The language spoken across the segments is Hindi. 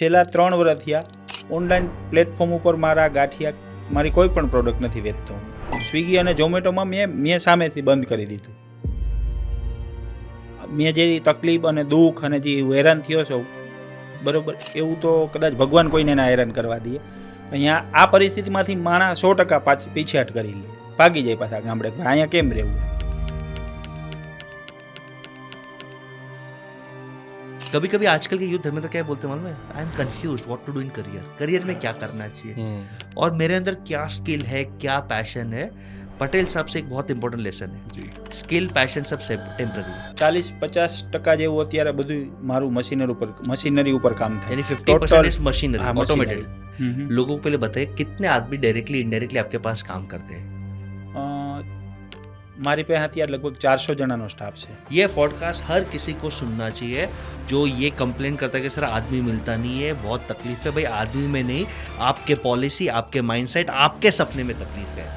છેલ્લા 3 વર્ષ થયા ઓનલાઈન પ્લેટફોર્મ ઉપર મારા ગાંઠિયા મારી કોઈ પણ પ્રોડક્ટ નથી વેચતો. સ્વિગી અને ઝોમેટોમાં મેં સામેથી બંધ કરી દીધું. મેં જે તકલીફ અને દુઃખ અને જે હેરાન થયો છું, બરાબર, એવું તો કદાચ ભગવાન કોઈને ના હેરાન કરવા દે. અહીંયા આ પરિસ્થિતિમાંથી માણસ 100% પીછેહટ કરી લે, ભાગી જાય પાછા ગામડે. અહીંયા કેમ રહેવું? कभी कभी आजकल के युद्ध में तो क्या बोलते हैं मालूम है, I am confused what to do in career में क्या करना चाहिए और मेरे अंदर क्या स्किल है, क्या पैशन है. पटेल साहब से एक बहुत इंपॉर्टेंट लेसन है, स्किल पैशन सब टेम्पररी. 40-50% જેવું અત્યારે બધું મારું મશીનરી ઉપર કામ થાય. यानी 50% इज मशीनरी ऑटोमेटेड. लोगों को पहले बताइए कितने आदमी डायरेक्टली इनडायरेक्टली आपके पास काम करते हैं? મારી પાસે અત્યારે લગભગ 400 જણાનો સ્ટાફ છે. ये पॉडकास्ट हर किसी को सुनना चाहिए जो ये कंप्लेन करता है कि सर आदमी मिलता नहीं है, बहुत तकलीफ है. भाई आदमी में नहीं, आपके पॉलिसी, आपके माइंडसेट, आपके सपने में तकलीफ है.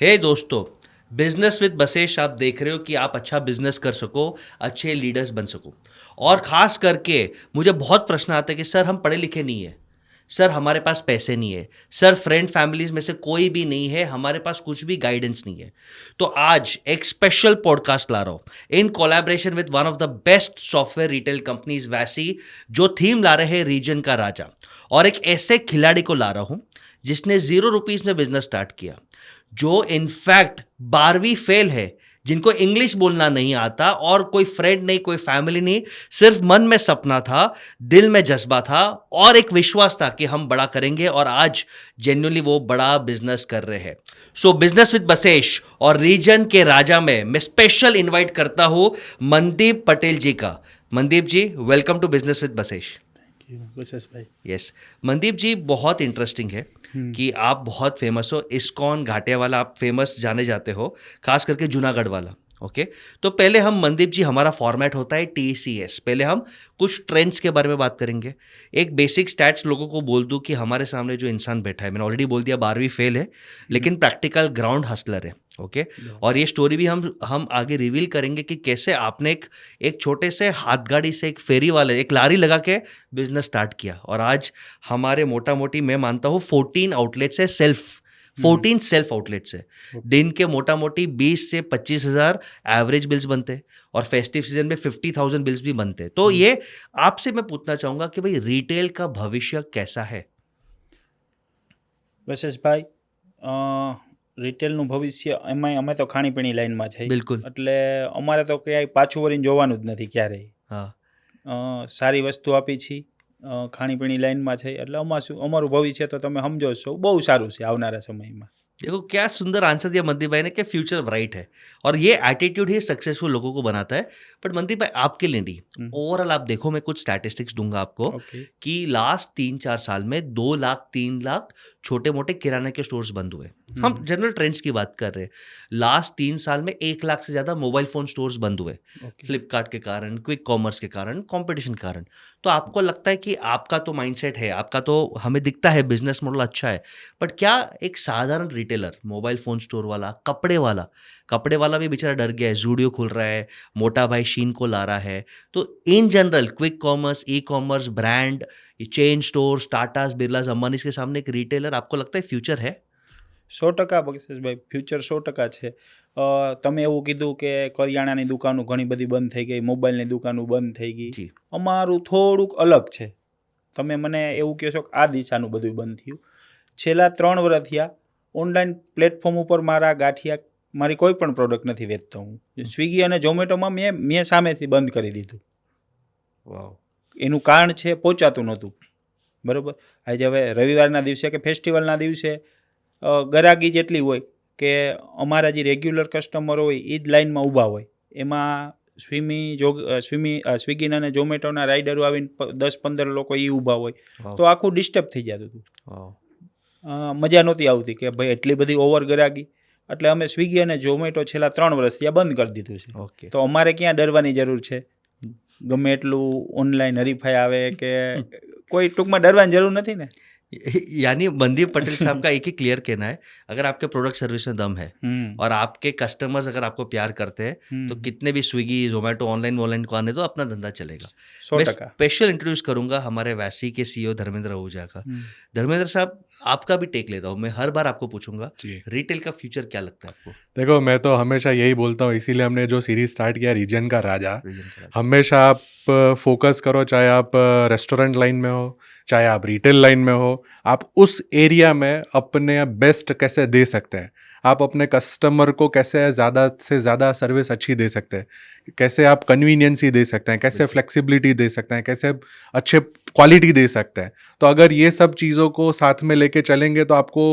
हे दोस्तों, बिजनेस विद बसेश आप देख रहे हो कि आप अच्छा बिजनेस कर सको, अच्छे लीडर्स बन सको. और खास करके मुझे बहुत प्रश्न आता है कि सर हम पढ़े लिखे नहीं है, सर हमारे पास पैसे नहीं है, सर फ्रेंड फैमिलीज में से कोई भी नहीं है, हमारे पास कुछ भी गाइडेंस नहीं है. तो आज एक स्पेशल पॉडकास्ट ला रहा हूँ in collaboration with one of the best software retail companies वैसी, जो थीम ला रहे हैं रीजन का राजा. और एक ऐसे खिलाड़ी को ला रहा हूँ जिसने 0 रुपीज में बिजनेस स्टार्ट किया, जो इनफैक्ट 12वीं फेल है, जिनको इंग्लिश बोलना नहीं आता और कोई फ्रेंड नहीं, कोई फैमिली नहीं, सिर्फ मन में सपना था, दिल में जज्बा था और एक विश्वास था कि हम बड़ा करेंगे. और आज जेन्युइनली वो बड़ा बिजनेस कर रहे हैं. सो बिजनेस विद बसेश और रीजन के राजा में मैं स्पेशल इन्वाइट करता हूं मनदीप पटेल जी का. मनदीप जी, welcome to business with Basesh. ભાઈ. यस मनदीप जी, बहुत इंटरेस्टिंग है कि आप बहुत फेमस हो. इस्कॉन घाटियावाला आप फेमस जाने जाते हो, खास करके जूनागढ़ वाला. ओके, तो पहले हम मनदीप जी, हमारा फॉर्मेट होता है TCS. पहले हम कुछ ट्रेंड्स के बारे में बात करेंगे. एक बेसिक स्टैट्स लोगों को बोल दूं कि हमारे सामने जो इंसान बैठा है, मैंने ऑलरेडी बोल दिया 12वीं फेल है, लेकिन प्रैक्टिकल ग्राउंड हसलर है. ओके, और ये स्टोरी भी हम आगे रिवील करेंगे कि कैसे आपने एक छोटे से हाथ गाड़ी से, एक फेरी वाले, एक लारी लगा के बिजनेस स्टार्ट किया. और आज हमारे मोटा मोटी मैं मानता हूँ 14 आउटलेट्स है, 14 सेल्फ आउटलेट्स है. दिन के मोटा मोटी 20 से 25 हज़ार एवरेज बिल्स बनते हैं और फेस्टिव सीजन में 50,000 बिल्स भी बनते हैं. तो ये आपसे मैं पूछना चाहूँगा कि भाई रिटेल का भविष्य कैसा है? બસેશભાઈ, રિટેલનું ભવિષ્ય એમાંય અમે તો ખાણીપીણી લાઈનમાં છે, બિલકુલ. એટલે અમારે તો ક્યાંય પાછું વળીને જોવાનું જ નથી ક્યારેય. हाँ, સારી વસ્તુ આપી છે, ખાણીપીણી લાઈનમાં છે, એટલે અમારું ભવિષ્ય તો તમે સમજો છો, બહુ સારું છે આવનારા સમયમાં. देखो क्या सुंदर आंसर दिया मनदीप भाई ने कि फ्यूचर ब्राइट है और ये एटीट्यूड ही सक्सेसफुल लोगों को बनाता है. बट मनदीप भाई, आपके लिए नहीं, ओवरऑल आप देखो, मैं कुछ स्टैटिस्टिक्स दूंगा आपको ओके. कि लास्ट 3-4 साल में 2 लाख 3 लाख छोटे मोटे किराने के स्टोर्स बंद हुए. हम जनरल ट्रेंड्स की बात कर रहे हैं. लास्ट 3 साल में 1 लाख से ज़्यादा मोबाइल फ़ोन स्टोर्स बंद हुए, फ्लिपकार्ट के कारण, क्विक कॉमर्स के कारण, कंपटीशन के कारण. तो आपको लगता है कि आपका तो माइंडसेट है, आपका तो हमें दिखता है बिजनेस मॉडल अच्छा है, बट क्या एक साधारण रिटेलर, मोबाइल फ़ोन स्टोर वाला, कपड़े वाला भी बेचारा डर गया है, ज़ूडियो खुल रहा है, मोटा भाई शीन को ला रहा है, तो in general quick commerce, e commerce, brand, chain stores, Tatas, Birlas, Ambanis के सामने एक रिटेलर, आपको लगता है फ्यूचर है? 100% બક્ષેશભાઈ, ફ્યુચર 100% છે. તમે એવું કીધું કે કરિયાણાની દુકાનો ઘણી બધી બંધ થઈ ગઈ, મોબાઈલની દુકાનો બંધ થઈ ગઈ. જી. અમારું થોડુંક અલગ છે. તમે મને એવું કહો છો કે આ દિશાનું બધું બંધ થયું. છેલ્લા 3 વર્ષ થયા ઓનલાઈન પ્લેટફોર્મ ઉપર મારા ગાંઠિયા મારી કોઈ પણ પ્રોડક્ટ નથી વેચતો હું. સ્વિગી અને ઝોમેટોમાં મેં સામેથી બંધ કરી દીધું. વાવ. એનું કારણ છે પહોંચાતું નહોતું, બરાબર. આજે હવે રવિવારના દિવસે કે ફેસ્ટિવલના દિવસે ગરાગી જેટલી હોય કે અમારા જે રેગ્યુલર કસ્ટમરો હોય એ જ લાઇનમાં ઊભા હોય, એમાં સ્વિગીના અને ઝોમેટોના રાઇડરો આવીને 10-15 લોકો એ ઊભા હોય, તો આખું ડિસ્ટર્બ થઈ જતું હતું. મજા નહોતી આવતી કે ભાઈ એટલી બધી ઓવર ગરાગી, એટલે અમે સ્વિગી અને ઝોમેટો છેલ્લા 3 વર્ષથી આ બંધ કરી દીધું છે. ओके તો અમારે ક્યાં ડરવાની જરૂર છે? ગમે એટલું ઓનલાઈન હરીફાઈ આવે કે કોઈ ટૂંકમાં ડરવાની જરૂર નથી ને. यानी मनदीप पटेल साहब का एक ही क्लियर कहना है, अगर आपके प्रोडक्ट सर्विस में दम है और आपके कस्टमर्स अगर आपको प्यार करते हैं तो कितने भी स्विगी जोमेटो ऑनलाइन को आने दो, अपना धंधा चलेगा. 100%. स्पेशल इंट्रोड्यूस करूंगा हमारे वैसी के सीईओ धर्मेंद्र आहूजा का. धर्मेंद्र साहब, आपका भी टेक लेता हूँ मैं, हर बार आपको पूछूंगा जी रिटेल का फ्यूचर क्या लगता है आपको? देखो, मैं तो हमेशा यही बोलता हूँ, इसीलिए हमने जो सीरीज स्टार्ट किया रीजन का राजा, रीजन का? हमेशा आप फोकस करो, चाहे आप रेस्टोरेंट लाइन में हो, चाहे आप रिटेल लाइन में हो, आप उस एरिया में अपने बेस्ट कैसे दे सकते हैं, आप अपने कस्टमर को कैसे ज़्यादा से ज़्यादा सर्विस अच्छी दे सकते हैं, कैसे आप कन्वीनियंसी दे सकते हैं, कैसे फ्लेक्सिबिलिटी दे सकते हैं, कैसे अच्छे क्वालिटी दे सकते हैं. तो अगर ये सब चीज़ों को साथ में लेके चलेंगे तो आपको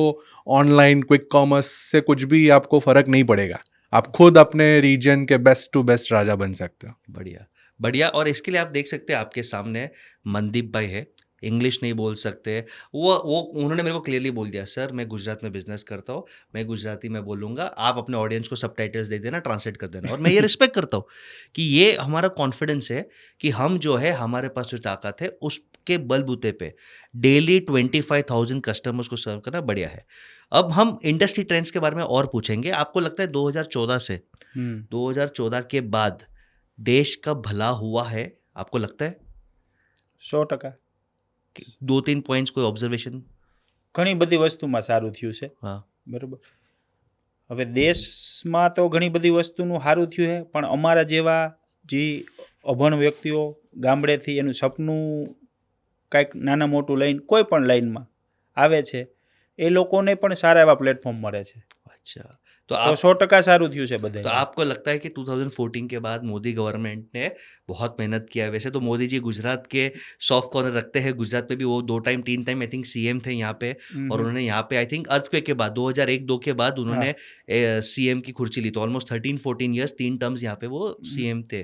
ऑनलाइन क्विक कॉमर्स से कुछ भी आपको फ़र्क नहीं पड़ेगा. आप खुद अपने रीजन के बेस्ट टू बेस्ट राजा बन सकते हो. बढ़िया बढ़िया. और इसके लिए आप देख सकते हैं आपके सामने मनदीप भाई है, इंग्लिश नहीं बोल सकते, वो उन्होंने मेरे को क्लियरली बोल दिया, सर मैं गुजरात में बिजनेस करता हूँ, मैं गुजराती में बोलूँगा, आप अपने ऑडियंस को सबटाइटल्स दे देना, ट्रांसलेट कर देना. और मैं ये रिस्पेक्ट करता हूँ कि ये हमारा कॉन्फिडेंस है कि हम जो है, हमारे पास जो ताकत है उसके बलबूते पे डेली 25,000 कस्टमर्स को सर्व करना बढ़िया है. अब हम इंडस्ट्री ट्रेंड्स के बारे में और पूछेंगे. आपको लगता है 2014 से 2014 के बाद देश का भला हुआ है? आपको लगता है? 100%. 2-3 પોઈન્ટ્સ, કોઈ ઓબ્ઝર્વેશન? ઘણી બધી વસ્તુમાં સારું થયું છે. હા, બરાબર. હવે દેશમાં તો ઘણી બધી વસ્તુનું સારું થયું છે, પણ અમારા જેવા જે અભણ વ્યક્તિઓ ગામડેથી એનું સપનું કાંઈક નાના મોટું લઈને કોઈ પણ લાઈનમાં આવે છે, એ લોકોને પણ સારા એવા પ્લેટફોર્મ મળે છે. अच्छा. तो તો आप 100% સારું થયું છે બધે. तो आपको लगता है कि 2014 के बाद मोदी गवर्नमेंट ने बहुत मेहनत किया है? वैसे तो मोदी जी गुजरात के सॉफ्ट कॉर्नर रखते हैं, गुजरात में भी वो 2 time 3 time I think CM थे यहाँ पे, और उन्होंने यहाँ पे आई थिंक अर्थक्वेक के बाद 2001-2 के बाद उन्होंने सीएम की कुर्सी ली, तो ऑलमोस्ट 13-14 ईयर्स 3 टर्म्स यहाँ पे वो सीएम थे.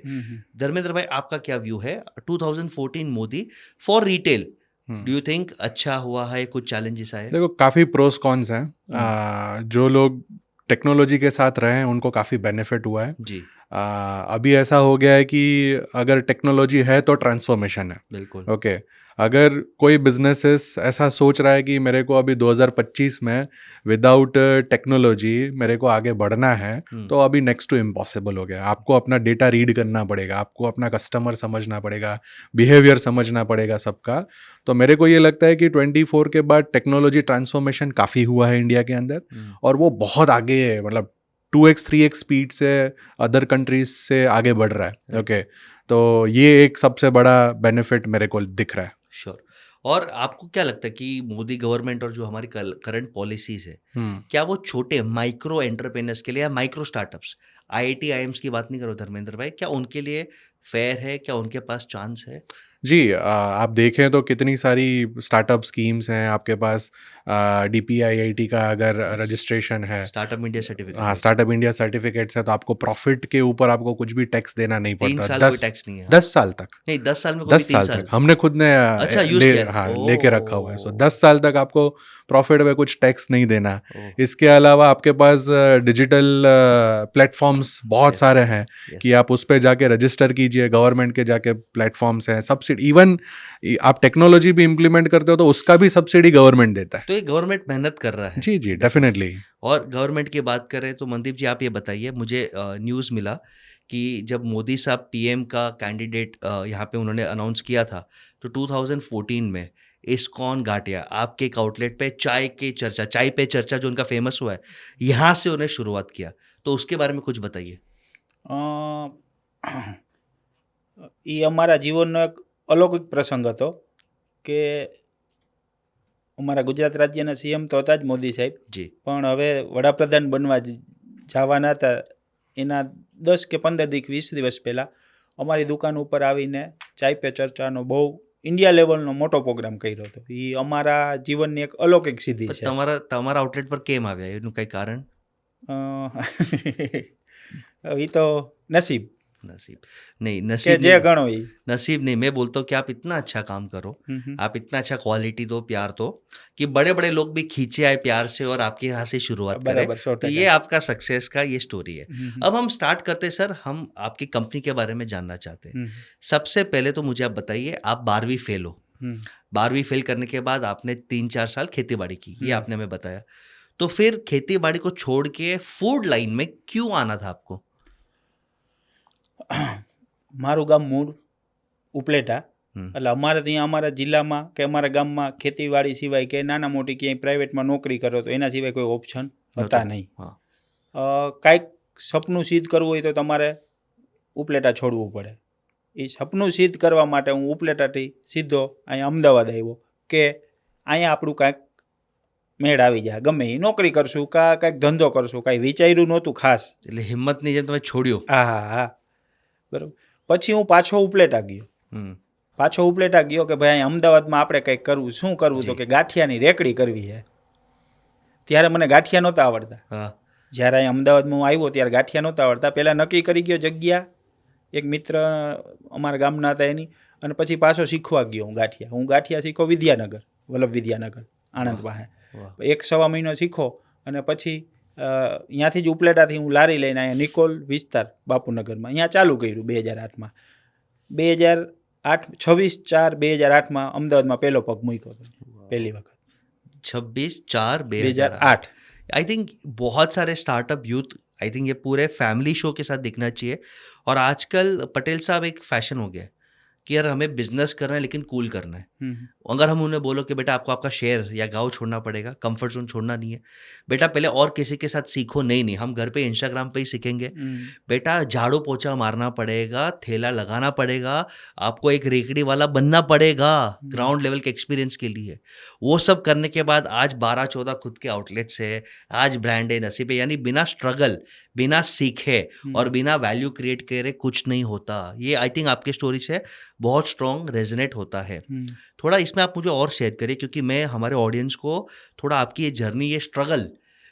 धर्मेंद्र भाई, आपका क्या व्यू है 2014 Modi for retail? Do you think अच्छा हुआ है? कुछ चैलेंजेस आए? देखो, काफ़ी प्रोस कॉन्स हैं. जो लोग टेक्नोलॉजी के साथ रहे हैं उनको काफ़ी बेनिफिट हुआ है. जी अभी ऐसा हो गया है कि अगर टेक्नोलॉजी है तो ट्रांसफॉर्मेशन है. बिल्कुल. ओके, अगर कोई बिजनेसेस ऐसा सोच रहा है कि मेरे को अभी 2025 में विदाउट टेक्नोलॉजी मेरे को आगे बढ़ना है, तो अभी नेक्स्ट टू इम्पॉसिबल हो गया. आपको अपना डेटा रीड करना पड़ेगा, आपको अपना कस्टमर समझना पड़ेगा, बिहेवियर समझना पड़ेगा सबका. तो मेरे को ये लगता है कि 24 के बाद टेक्नोलॉजी ट्रांसफॉर्मेशन काफ़ी हुआ है इंडिया के अंदर, और वो बहुत आगे है, मतलब 2x 3x स्पीड से अदर कंट्रीज से आगे बढ़ रहा है. ओके, तो ये एक सबसे बड़ा बेनिफिट मेरे को दिख रहा है. श्योर. और आपको क्या लगता है कि मोदी गवर्नमेंट और जो हमारी करंट पॉलिसीज है, क्या वो छोटे माइक्रो एंटरप्रेन्योर्स के लिए या माइक्रो स्टार्टअप्स, आईआईटी आईएम्स की बात नहीं करो धर्मेंद्र भाई, क्या उनके लिए फेयर है? क्या उनके पास चांस है? जी, आप देखें तो कितनी सारी स्टार्टअप स्कीम्स हैं आपके पास. DPIIT का अगर रजिस्ट्रेशन है, स्टार्टअप इंडिया सर्टिफिकेट, हाँ, स्टार्टअप इंडिया सर्टिफिकेट्स है, तो आपको प्रॉफिट के ऊपर आपको कुछ भी टैक्स देना नहीं 3 पड़ता. साल कोई टैक्स नहीं है? 10 साल तक. नहीं, 10 साल में 10 साल तक हमने खुद ने अच्छा, यूज किया है? हाँ, लेके रखा हुआ है. सो 10 साल तक आपको प्रॉफिट पे कुछ टैक्स नहीं देना. ओह, इसके अलावा आपके पास डिजिटल प्लेटफॉर्म्स बहुत Yes. सारे हैं yes. कि आप उस पर जाके रजिस्टर कीजिए. गवर्नमेंट के जाके प्लेटफॉर्म्स हैं, सब्सिडी, इवन आप टेक्नोलॉजी भी इम्प्लीमेंट करते हो तो उसका भी सब्सिडी गवर्नमेंट देता है. तो ये गवर्नमेंट मेहनत कर रहा है. जी जी, डेफिनेटली. और गवर्नमेंट की बात करें तो मनदीप जी, आप ये बताइए, मुझे न्यूज़ मिला कि जब मोदी साहब पीएम का कैंडिडेट यहाँ पे उन्होंने अनाउंस किया था, तो 2014 में इस्कॉन घाटिया आपके एक आउटलेट पे चाय पे चर्चा जो उनका फेमस हुआ है, यहाँ से उन्हें शुरुआत किया. तो उसके बारे में कुछ बताइए. એ અમારા જીવનનો એક અલૌકિક પ્રસંગ હતો કે અમારા ગુજરાત રાજ્યના સીએમ તો હતા જ મોદી સાહેબ, जी પણ હવે વડાપ્રધાન બનવા જવાના હતા એના 10 કે 15 20 દિવસ પહેલાં અમારી દુકાન ઉપર આવીને ચાય પે ચર્ચાનો બહુ ઇન્ડિયા લેવલનો મોટો પ્રોગ્રામ કર્યો હતો. એ અમારા જીવનની એક અલૌકિક સિદ્ધિ છે. તમારા આઉટલેટ પર કેમ આવ્યા? એનું કંઈ કારણ? એ તો નસીબ. नसीब नहीं, કે नसीब જે नहीं, ગણો એ नसीब नहीं, मैं बोलता हूँ कि आप इतना अच्छा काम करो, आप इतना अच्छा क्वालिटी दो, प्यार दो कि बड़े बड़े लोग भी खींचे आए प्यार से और आपके यहाँ से शुरुआत करें। બરાબર 100%. तो ये आपका सक्सेस का ये स्टोरी है। अब हम स्टार्ट करते हैं सर, हम आपकी कंपनी के बारे में जानना चाहते हैं। सबसे पहले तो मुझे आप बताइए, आप 12वीं फेल हो, 12वीं फेल करने के बाद आपने 3-4 साल खेती बाड़ी की, ये आपने हमें बताया। तो फिर खेती बाड़ी को छोड़ के फूड लाइन में क्यों आना था आपको? મારું ગામ મૂળ ઉપલેટા, હમ. એટલે અમારે ત્યાં અમારા જિલ્લામાં કે અમારા ગામમાં ખેતીવાડી સિવાય કે નાના મોટી ક્યાંય પ્રાઇવેટમાં નોકરી કરો તો એના સિવાય કોઈ ઓપ્શન હતા નહીં. હા. કાંઈક સપનું સિદ્ધ કરવું હોય તો તમારે ઉપલેટા છોડવું પડે. એ સપનું સિદ્ધ કરવા માટે હું ઉપલેટાથી સીધો અહીંયા અમદાવાદ આવ્યો કે અહીંયા આપણું કાંઈક મેળ આવી જાય, ગમે એ નોકરી કરશું કાંઈક ધંધો કરશું, કાંઈ વિચાર્યું નહોતું ખાસ. એટલે હિંમતની જેમ તમે છોડ્યો. હા હા હા બરાબર. પછી હું પાછો ઉપલેટા ગયો. હમ. પાછો ઉપલેટા ગયો કે ભાઈ અહીંયા અમદાવાદમાં આપણે કંઈક કરવું, શું કરવું? તો જી. કે ગાંઠિયાની રેકડી કરવી છે. ત્યારે મને ગાંઠિયા નહોતા આવડતા. હા. જ્યારે અહીંયા અમદાવાદમાં હું આવ્યો ત્યારે ગાંઠિયા નહોતા આવડતા. પહેલાં નક્કી કરી ગયો જગ્યા, એક મિત્ર અમારા ગામના હતા એની, અને પછી પાછો શીખવા ગયો હું ગાંઠિયા. હું ગાંઠિયા શીખો વિદ્યાનગર, વલ્લભ વિદ્યાનગર આણંદ પાસે. વાહ. 1-1.5 મહિનો શીખો અને પછી અહીંયાથી જ ઉપલેટાથી હું લારી લઈને અહીંયા નિકોલ વિસ્તાર બાપુનગરમાં અહીંયા ચાલુ કર્યું 2008માં. 26/4/2008માં અમદાવાદમાં પહેલો પગ મૂક્યો હતો પહેલી વખત. 26/4/2008। आई थिंक बहुत सारे स्टार्टअप यूथ, आई थिंक ये पूरे फैमिली शो के साथ दिखना चाहिए। और आजकल पटेल साहब एक फैशन हो गया है कि यार हमें बिजनेस करना है लेकिन कूल करना है। अगर हम उन्हें बोलो कि बेटा आपको आपका शहर या गांव छोड़ना पड़ेगा, कंफर्ट जोन छोड़ना नहीं है, बेटा पहले और किसी के साथ सीखो, नहीं हम घर पे इंस्टाग्राम पे ही सीखेंगे, बेटा झाड़ू पोछा मारना पड़ेगा, थैला लगाना पड़ेगा, आपको एक रेकड़ी वाला बनना पड़ेगा ग्राउंड लेवल के एक्सपीरियंस के लिए। वो सब करने के बाद आज 12-14 खुद के आउटलेट्स है, आज ब्रांड है, नसीब है। यानी बिना स्ट्रगल, बिना सीखे और बिना वैल्यू क्रिएट करे कुछ नहीं होता। ये आई थिंक आपकी स्टोरी से बहुत स्ट्रॉन्ग रेजोनेट होता है। थोड़ा इसमें आप मुझे और शेयर करिए, क्योंकि मैं हमारे ऑडियंस को थोड़ा आपकी ये जर्नी, ये स्ट्रगल,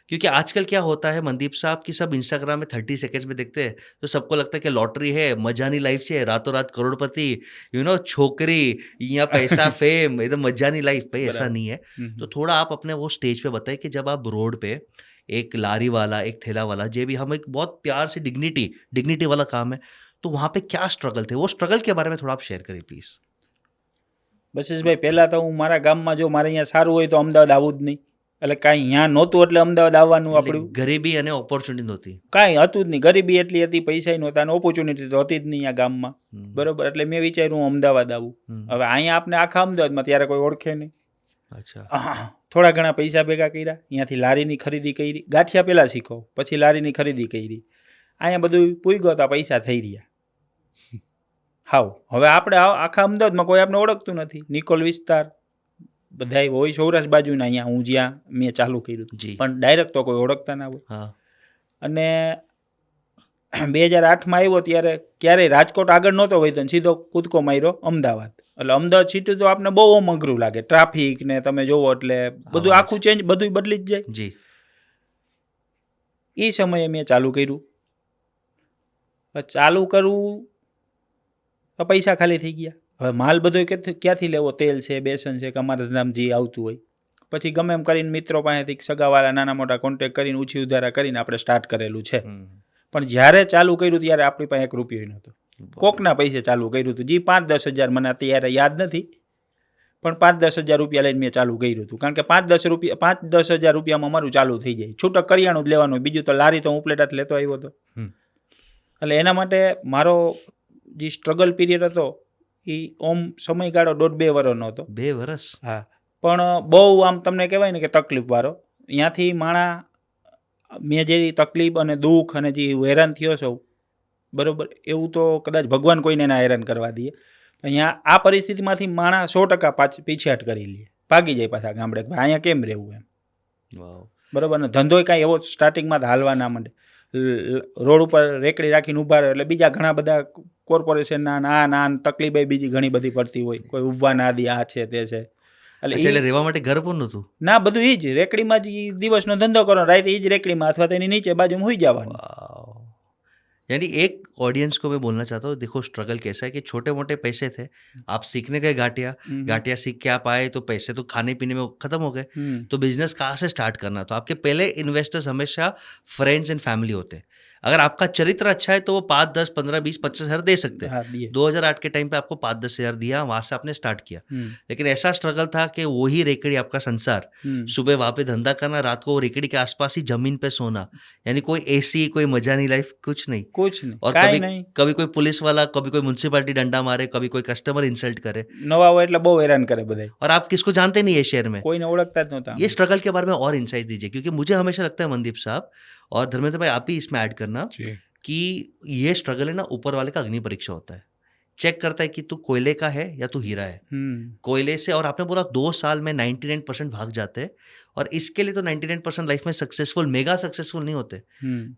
क्योंकि आजकल क्या होता है मनदीप साहब की सब इंस्टाग्राम में 30 सेकेंड्स में देखते हैं तो सबको लगता है कि लॉटरी है, मजानी लाइफ है, रातों रात करोड़पति, छोकरी, यहाँ पैसा फेम, एकदम मजानी लाइफ। भाई ऐसा नहीं है। तो थोड़ा आप अपने वो स्टेज पे बताइए कि जब आप रोड पे एक लारी वाला, एक थैला वाला, जे भी हम एक बहुत प्यार से डिग्निटी वाला काम है, तो वहाँ पे क्या स्ट्रगल थे, वो स्ट्रगल के बारे में थोड़ा आप शेयर करिए प्लीज। બશીષભાઈ, પહેલાં તો હું મારા ગામમાં જો મારે અહીંયા સારું હોય તો અમદાવાદ આવું જ નહીં. એટલે કાંઈ અહીંયા નહોતું એટલે અમદાવાદ આવવાનું આપણું ગરીબી અને ઓપોર્ચ્યુનિટી નહોતી, કાંઈ હતું જ નહીં. ગરીબી એટલી હતી, પૈસા નહોતા અને ઓપોર્ચ્યુનિટી તો હતી જ નહીં અહીંયા ગામમાં. બરોબર. એટલે મેં વિચાર્યું હું અમદાવાદ આવું. હવે અહીંયા આપણે આખા અમદાવાદમાં ત્યારે કોઈ ઓળખે નહીં. અચ્છા. થોડા ઘણા પૈસા ભેગા કર્યા, અહીંયાથી લારીની ખરીદી કરી. ગાંઠિયા પહેલાં શીખો, પછી લારીની ખરીદી કરી. અહીંયા બધું પૂગ્યો તો પૈસા થઈ રહ્યા. હાવ હવે આપણે આખા અમદાવાદમાં કોઈ આપણે ઓળખતું નથી. નિકોલ વિસ્તાર બધા હોય, સૌરાષ્ટ્ર બાજુના અહીંયા હું જ્યાં મેં ચાલુ કર્યું હતું, પણ ડાયરેક્ટ તો કોઈ ઓળખતા ના હોય. અને 2008માં આવ્યો ત્યારે ક્યારેય રાજકોટ આગળ નહોતો વધ્યો, સીધો કૂદકો માર્યો અમદાવાદ. એટલે અમદાવાદ સિટી તો આપણે બહુ અઘરું લાગે, ટ્રાફિક ને તમે જોવો એટલે બધું આખું ચેન્જ, બધું બદલી જ જાય. જી. એ સમયે મેં ચાલુ કર્યું. ચાલુ કરવું તો પૈસા ખાલી થઈ ગયા. હવે માલ બધો ક્યાંથી લેવો? તેલ છે, બેસન છે, કે અમારા ધંધામાં જે આવતું હોય. પછી ગમે એમ કરીને મિત્રો પાસેથી સગાવાળા નાના મોટા કોન્ટેક્ટ કરીને ઓછી ઉધારા કરીને આપણે સ્ટાર્ટ કરેલું છે. પણ જ્યારે ચાલુ કર્યું ત્યારે આપણી પાસે 1 રૂપિયો નહોતો. કોકના પૈસે ચાલુ કર્યું હતું. જી 5-10 હજાર મને અત્યારે યાદ નથી, પણ 5-10 હજાર રૂપિયા લઈને મેં ચાલુ કર્યું હતું. કારણ કે 5-10 હજાર રૂપિયામાં મારું ચાલુ થઈ જાય. છૂટક કરિયાણું જ લેવાનું, બીજું તો લારી તો હું ઉપલેટા લેતો આવ્યો હતો. એટલે એના માટે મારો જે સ્ટ્રગલ પીરિયડ હતો એ ઓમ સમયગાળો 1.5-2 વર્ષનો હતો. 2 વર્ષ? હા. પણ બહુ આમ તમને કહેવાય ને કે તકલીફવાળો. અહીંયાથી માણા મેં જે તકલીફ અને દુઃખ અને જે હેરાન થયો છો, બરાબર, એવું તો કદાચ ભગવાન કોઈને ના હેરાન કરવા દે. અહીંયા આ પરિસ્થિતિમાંથી માણા 100% પીછેહટ કરી લે, ભાગી જાય પાછા ગામડે. અહીંયા કેમ રહેવું એમ. બરાબર. ને ધંધો કાંઈ એવો સ્ટાર્ટિંગમાં હાલવા ના માંડે. રોડ ઉપર રેકડી રાખીને ઊભા રહે એટલે બીજા ઘણા બધા કોર્પોરેશનના ના તકલીફ બીજી ઘણી બધી પડતી હોય. કોઈ ઊભા ના દે, આ છે તે છે. એટલે રહેવા માટે ઘર પણ નહોતું ના, બધું એ જ રેકડીમાં જ દિવસનો ધંધો કરો, રાતે એ જ રેકડીમાં અથવા તેની નીચે બાજુમાં હોઈ જવાનું. यानी एक ऑडियंस को मैं बोलना चाहता हूँ, देखो स्ट्रगल कैसा है कि छोटे मोटे पैसे थे, आप सीखने गए घाटिया सीख के आप आए तो पैसे तो खाने पीने में खत्म हो गए, तो बिजनेस कहाँ से स्टार्ट करना? तो आपके पहले इन्वेस्टर्स हमेशा फ्रेंड्स एंड फैमिली होते हैं। अगर आपका चरित्र अच्छा है तो वो 5, 10, 15, 20, 25 हज़ार दे सकते हैं। हाँ दिए 2008 के टाइम पे आपको 5-10 हज़ार दिया, वहाँ से आपने स्टार्ट किया। लेकिन ऐसा स्ट्रगल था कि वही रेकड़ी आपका संसार, सुबह वहाँ पे धंधा करना, रात को वो रेकड़ी के आसपास ही जमीन पे सोना, यानी कोई एसी, कोई मजा नहीं, लाइफ कुछ नहीं। कुछ नहीं और કાંઈ कभी નહીં कभी कोई पुलिस वाला, कभी कोई म्युनिसिपैलिटी डंडा मारे, कभी कोई कस्टमर इंसल्ट करे, નવા હોય એટલે બહુ હેરાન કરે બધાય और आप किसको जानते नहीं है शहर में। કોઈને ઓળખતા જ નહોતા ये स्ट्रगल के बारे में और इंसाइट दीजिए, क्योंकि मुझे हमेशा लगता है मनदीप साहब और धर्मेंद्र भाई, आप भी इसमें ऐड करना जी कि ये स्ट्रगल है ना, ऊपर वाले का अग्नि परीक्षा होता है। चेक करता है कि तू कोयले का है या तू हीरा है। कोयले से, और आपने बोला 2 साल में 99% भाग जाते हैं, और इसके लिए तो 99% लाइफ में सक्सेसफुल, मेगा सक्सेसफुल नहीं होते,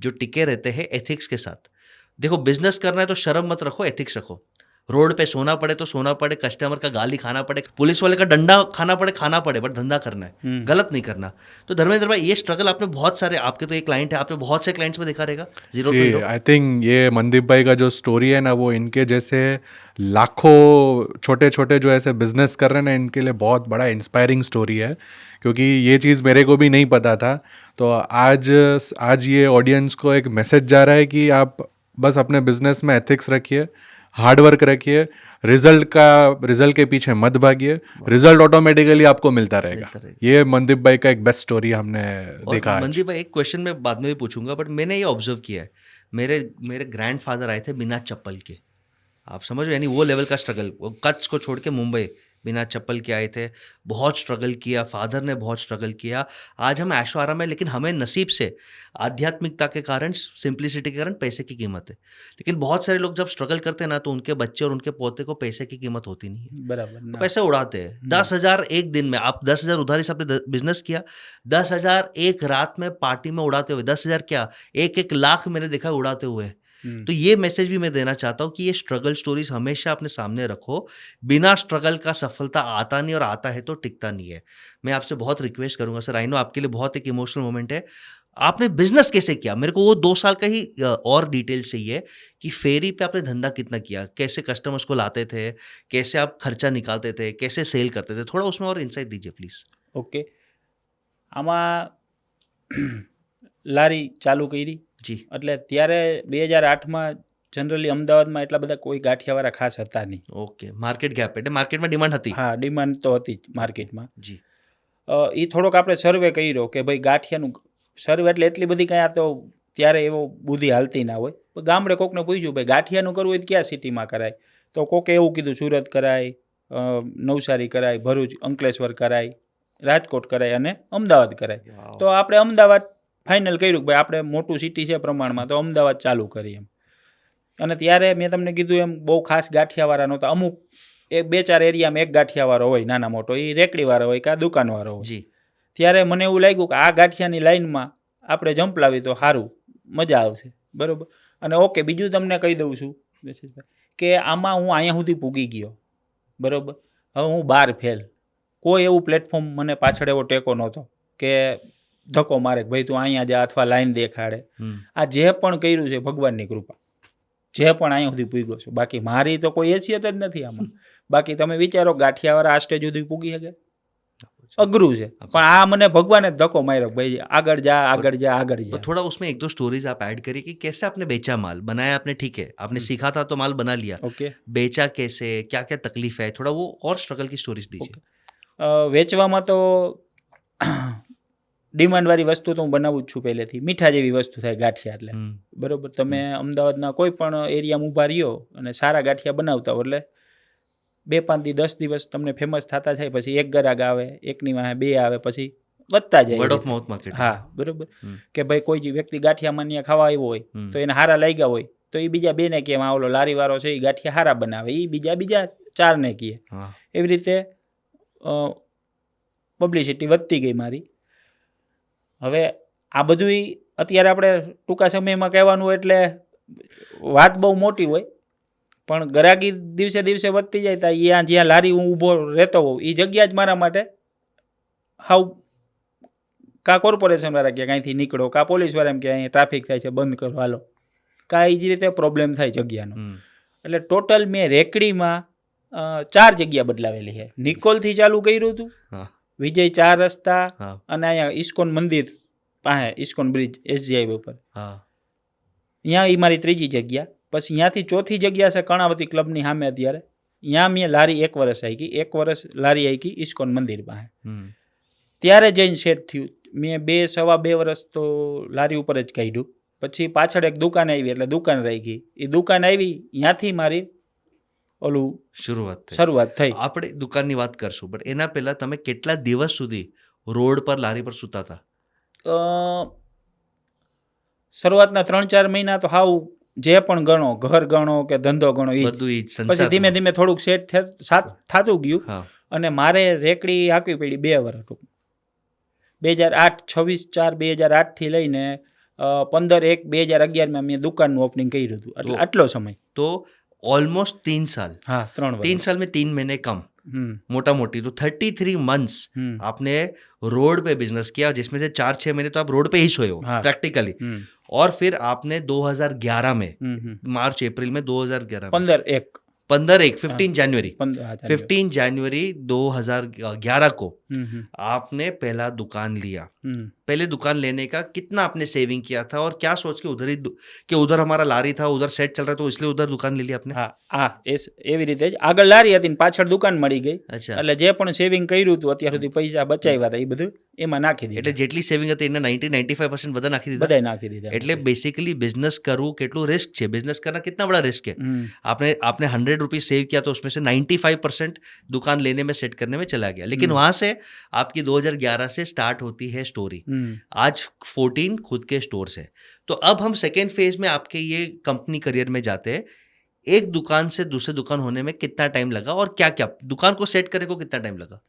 जो टिके रहते हैं एथिक्स के साथ। देखो बिजनेस करना है तो शर्म मत रखो, एथिक्स रखो। रोड पे सोना पड़े तो सोना पड़े, कस्टमर का गाली खाना पड़े, पुलिस वाले का डंडा खाना पड़े, बट धंधा करना है, गलत नहीं करना। तो धर्मेंद्र भाई, ये स्ट्रगल आपने बहुत सारे, आपके तो एक क्लाइंट है, आपने बहुत से क्लाइंट्स में देखा रहेगा, जीरो टू जी हीरो। आई थिंक ये मनदीप भाई का जो स्टोरी है ना, वो इनके जैसे लाखों छोटे छोटे जो ऐसे बिजनेस कर रहे हैं ना, इनके लिए बहुत बड़ा इंस्पायरिंग स्टोरी है, क्योंकि ये चीज़ मेरे को भी नहीं पता था। तो आज ये ऑडियंस को एक मैसेज जा रहा है कि आप बस अपने बिजनेस में एथिक्स रखिए, हार्ड वर्क रखिए, रिजल्ट के पीछे मत भागिए, रिजल्ट ऑटोमेटिकली आपको मिलता रहेगा। ये मनदीप भाई का एक बेस्ट स्टोरी हमने देखा आज। मनदीप भाई, एक क्वेश्चन मैं बाद में भी पूछूंगा, बट मैंने ये ऑब्जर्व किया है, मेरे ग्रैंडफादर आए थे बिना चप्पल के, आप समझो, यानी वो लेवल का स्ट्रगल, वो कच्छ को छोड़ के मुंबई बिना चप्पल के आए थे, बहुत स्ट्रगल किया, फादर ने बहुत स्ट्रगल किया। आज हम ऐशो आराम है, लेकिन हमें नसीब से आध्यात्मिकता के कारण, सिंप्लिसिटी के कारण पैसे की कीमत है। लेकिन बहुत सारे लोग जब स्ट्रगल करते हैं ना, तो उनके बच्चे और उनके पोते को पैसे की कीमत होती नहीं है, બરાબર तो ના पैसे उड़ाते हैं। 10,000 एक दिन में, आप 10,000 उधारी से आपने बिजनेस किया, 10,000 एक रात में पार्टी में उड़ाते हुए, 10,000 क्या, 1-1 लाख मैंने देखा उड़ाते हुए। तो ये मैसेज भी मैं देना चाहता हूँ कि ये स्ट्रगल स्टोरीज हमेशा अपने सामने रखो। बिना स्ट्रगल का सफलता आता नहीं, और आता है तो टिकता नहीं है। मैं आपसे बहुत रिक्वेस्ट करूंगा सर, आई नो आपके लिए बहुत एक इमोशनल मोमेंट है, आपने बिजनेस कैसे किया, मेरे को वो 2 साल का ही और डिटेल्स चाहिए कि फेरी पे आपने धंधा कितना किया, कैसे कस्टमर्स को लाते थे, कैसे आप खर्चा निकालते थे, कैसे सेल करते थे, थोड़ा उसमें और इंसाइट दीजिए प्लीज। ઓકે આમાં લારી ચાલુ કરી जी એટલે ત્યારે 2008માં જનરલી અમદાવાદમાં એટલા બધા કોઈ ગાંઠિયાવાળા ખાસ હતા નહીં. ओके, मार्केट गैप है, मार्केट में डिमांड હતી। હા ડિમાન્ડ તો હતી જ માર્કેટમાં. जी એ થોડોક આપણે સર્વે કર્યો કે ભાઈ ગાંઠિયાનું સર્વે એટલે એટલી બધી કાંઈ આ તો ત્યારે એવો બુદ્ધિ હાલતી ના હોય. ગામડે કોકને પૂછ્યું ભાઈ ગાંઠિયાનું કરવું હોય તો ક્યાં સિટીમાં કરાય, તો કોકે એવું કીધું સુરત કરાય, નવસારી કરાય, ભરૂચ અંકલેશ્વર કરાય, રાજકોટ કરાય અને અમદાવાદ કરાય. તો આપણે અમદાવાદ ફાઇનલ કર્યું કે ભાઈ આપણે મોટું સિટી છે પ્રમાણમાં, તો અમદાવાદ ચાલુ કરીએ એમ. અને ત્યારે મેં તમને કીધું એમ બહુ ખાસ ગાંઠિયાવાળા નહોતા, અમુક 1-2-4 એરિયામાં એક ગાંઠિયાવાળો હોય નાના મોટો, એ રેકડીવાળો હોય કે આ દુકાનવાળો હોય. जी ત્યારે મને એવું લાગ્યું કે આ ગાંઠિયાની લાઈનમાં આપણે જંપલાવી તો સારું, મજા આવશે, બરાબર. અને ઓકે, બીજું તમને કહી દઉં છું કે આમાં હું અહીંયા સુધી પૂગી ગયો, બરાબર. હવે હું 12 ફેલ, કોઈ એવું પ્લેટફોર્મ મને પાછળ એવો ટેકો નહોતો કે ધક્કો મારે કે ભાઈ તું અહીંયા જા અથવા લાઈન દેખાડે. આ જે પણ કર્યું છે ભગવાનની કૃપા, જે પણ અહીંયા સુધી પૂગ્યો છું, બાકી મારી તો કોઈ હેસિયત જ નથી આમાં. બાકી તમે વિચારો ગાંઠિયાવાળા આ સ્ટેજ સુધી પૂગી શકે, અઘરું છે. પણ આ મને ભગવાને જ ધક્કો માર્યો ભાઈ આગળ જા આગળ જા આગળ तो જા. थोड़ा उसमें 1-2 स्टोरीज आप ऐड करिए कि कैसे आपने बेचा माल, बनाया आपने, ठीक है, आपने सीखा था तो माल बना लिया, ઓકે, बेचा कैसे, क्या क्या तकलीफ है, थोड़ा वो और स्ट्रगल की स्टोरीज दीजिए। વેચવામાં તો ડિમાન્ડવાળી વસ્તુ તો હું બનાવું જ છું પહેલેથી. મીઠા જેવી વસ્તુ થાય ગાંઠિયા એટલે, બરાબર. તમે અમદાવાદના કોઈ પણ એરિયામાં ઊભા રહ્યો અને સારા ગાંઠિયા બનાવતા હો એટલે 2-5 દી 10 દિવસ તમને ફેમસ થતા જાય, પછી એક ગ્રાહક આવે, એકની વાંહે 2 આવે, પછી વધતા જાય. Word of mouth market. હા બરાબર. કે ભાઈ કોઈ વ્યક્તિ ગાંઠિયામાં ત્યાં ખાવા આવ્યો હોય તો એને હારા લાગ્યા હોય તો એ બીજા 2ને કહે આ ઓલો લારીવાળો છે એ ગાંઠિયા હારા બનાવે, એ બીજા 4ને કહે. हाँ એવી રીતે પબ્લિસિટી વધતી ગઈ મારી. હવે આ બધું અત્યારે આપણે ટૂંકા સમયમાં કહેવાનું હોય એટલે વાત બહુ મોટી હોય, પણ ગ્રાહકી દિવસે દિવસે વધતી જાય તો જ્યાં લારી હું ઊભો રહેતો હોઉં એ જગ્યા જ મારા માટે હાવ, કાં કોર્પોરેશનવાળા કે કાંઈથી નીકળો, કાં પોલીસવાળા એમ કે અહીંયા ટ્રાફિક થાય છે બંધ કરો હાલો, કાંઈ જ રીતે પ્રોબ્લેમ થાય જગ્યાનો. हम्म, એટલે ટોટલ મેં રેકડીમાં 4 જગ્યા બદલાવેલી છે. નિકોલથી ચાલુ કર્યું હતું, हाँ વિજય 4 રસ્તા हाँ અને અહીંયા ઇસ્કોન મંદિર પાસે ઇસ્કોન બ્રિજ એસજી હાઈવે ઉપર, हाँ અહીંયા એ મારી ત્રીજી જગ્યા. પછી ત્યાંથી ચોથી જગ્યા છે કર્ણાવતી ક્લબની સામે અત્યારે. ત્યાં મેં લારી 1 વર્ષ હાકી, 1 વર્ષ લારી હાકી ઇસ્કોન મંદિર પાસે. हम्म, ત્યારે જઈને સેટ થયું. મેં 2 વર્ષ તો લારી ઉપર જ કાઢ્યું. પછી પાછળ એક દુકાન આવી એટલે દુકાન રહી ગઈ. એ દુકાન આવી ત્યાંથી મારી ઓલું શરૂઆત થઈ. શરૂઆત થઈ. આપણે દુકાનની વાત કરશું, બટ એના પહેલા તમે કેટલા દિવસ સુધી રોડ પર લારી પર સૂતા હતા? અ, શરૂઆતના 3-4 મહિના તો હાવ જે પણ ગણો, ઘર ગણો કે ધંધો ગણો ઈ જ. બધું ઈ જ પછી સંસારમાં. ધીમે ધીમે થોડુંક સેટ થતું ગયું હા અને મારે રેકડી હાંકવી પડી 2 વર્ષ ટૂંક. 26/4/2008 થી લઈને 15/1/2011 મેં દુકાનનું ઓપનિંગ કર્યું હતું. એટલે તો- આટલો સમય. तो ऑलमोस्ट 3 साल, હા 3 વર્ષ. 3 साल में 3 महीने कम, હમ मोटा मोटी तो 33 मंथ्स હમ आपने रोड पे बिजनेस किया, जिसमें से 4-6 महीने तो आप रोड पे ही सोए हो हाँ। प्रैक्टिकली, હમ और फिर आपने 2011 में હમ मार्च अप्रैल में 2011 में 15/1 जनवरी 15 15 जनवरी 2011 को હમ હમ आपने पहला दुकान लिया. હમ पहले दुकान लेने का कितना आपने सेविंग किया था और क्या सोच के उधर ही कि उधर हमारा लारी था, उधर सेट चल रहा तो इसलिए उधर दुकान ले ली आपने? હા હા એવી રીતે જ આગળ લારી હતી ને પાછળ દુકાન મળી ગઈ. अच्छा, એટલે જે પણ સેવિંગ કર્યું હતું અત્યાર સુધી પૈસા બચાવ્યા હતા એ બધું એમાં નાખી એટલે દીધું. જેટલી સેવિંગ હતી એને 90-95% બધા નાખી દીધા. બધાય નાખી દીધા. એટલે બેसिकली बिजनेस करવું કેટલું रिस्क છે, बिजनेस करना कितना बड़ा रिस्क है. હમ आपने आपने 100 रुपीज सेव किया तो उसमें से 95% दुकान लेने में सेट करने में चला गया. लेकिन हम्म। वहां से आपकी 2011 से स्टार्ट होती है स्टोरी. હમ आज 14 खुद के स्टोर्स है. तो अब हम सेकेंड फेज में आपके ये कंपनी करियर में जाते हैं. एक दुकान से दूसरे दुकान होने में कितना टाइम लगा और क्या क्या दुकान को सेट करने को कितना टाइम लगा?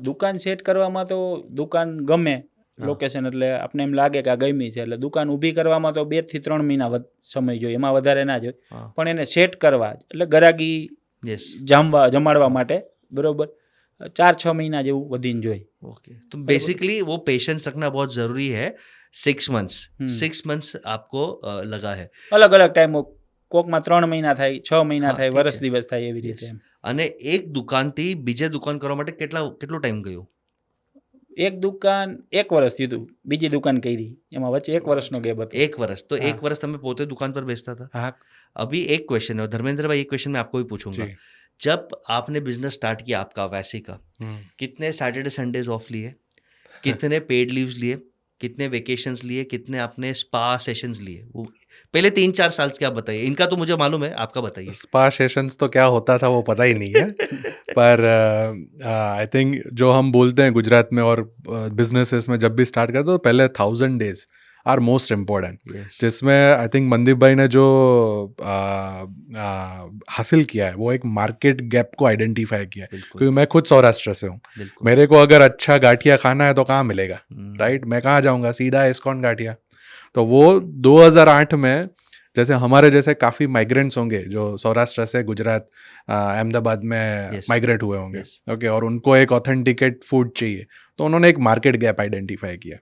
દુકાન સેટ કરવામાં તો દુકાન ગમે લોકેશન એટલે આપણે એમ લાગે કે આ ગમી છે એટલે દુકાન ઊભી કરવામાં તો 2 થી 3 મહિના સમય જોઈએ, એમાં વધારે ના જોઈએ. हाँ, પણ એને સેટ કરવા એટલે ગરાગી यस, જમાડવા માટે બરોબર 4-6 મહિના જેવું વધીને જોઈએ. ओके. तो बेसिकली वो पेशेंस रखना बहुत जरूरी है. 6 मंथ्स, हम्म। 6 मंथ्स आपको लगा है. અલગ અલગ ટાઈમો કોકમાં 3 મહિના થાય, 6 મહિના હા, થાય, ઠીક વર્ષ છે. દિવસ થાય એવી રીતે Yes. એમ. અને એક દુકાનથી બીજે દુકાન કરવા માટે કેટલો ટાઈમ ગયો? એક દુકાન 1 વર્ષ થયું હતું, બીજી દુકાન કરી એમાં વચ્ચે 1 વર્ષનો ગેપ હતો. 1 वर्ष. तो हाँ। 1 वर्ष તમે પોતે दुकान पर बेचता था. હા अभी एक क्वेश्चन है धर्मेंद्र भाई, ये क्वेश्चन मैं आपको भी पूछूंगा. जी। जब आपने बिजनेस स्टार्ट किया आपका वैसी का, कितने सैटरडे संडेज ऑफ लिए, कितने पेड लीव्स लिए, कितने वेकेशंस लिए, कितने आपने स्पा सेशंस लिए? वो पहले 3-4 साल के आप बताइए. इनका तो मुझे मालूम है, आपका बताइए. स्पा सेशंस तो क्या होता था वो पता ही नहीं है. पर आई थिंक जो हम बोलते हैं गुजरात में और बिजनेसेस में जब भी स्टार्ट करते हो तो पहले 1000 days are most important, Yes. जिसमें आई थिंक मनदीप भाई ने जो हासिल किया है वो एक मार्केट गैप को आइडेंटिफाई किया है. बिल्कुल, क्योंकि मैं खुद सौराष्ट्र से हूँ, बिल्कुल. मेरे को अगर अच्छा गाठिया खाना है तो कहाँ मिलेगा, हम्म, राइट? मैं कहाँ जाऊँगा, सीधा इस्कॉन गाठिया. तो वो 2008 में जैसे हमारे जैसे काफ़ी माइग्रेंट्स होंगे जो सौराष्ट्र से गुजरात अहमदाबाद में Yes. माइग्रेट हुए होंगे, Yes. ओके, और उनको एक ऑथेंटिकेट फूड चाहिए, तो उन्होंने एक मार्केट गैप आइडेंटिफाई किया.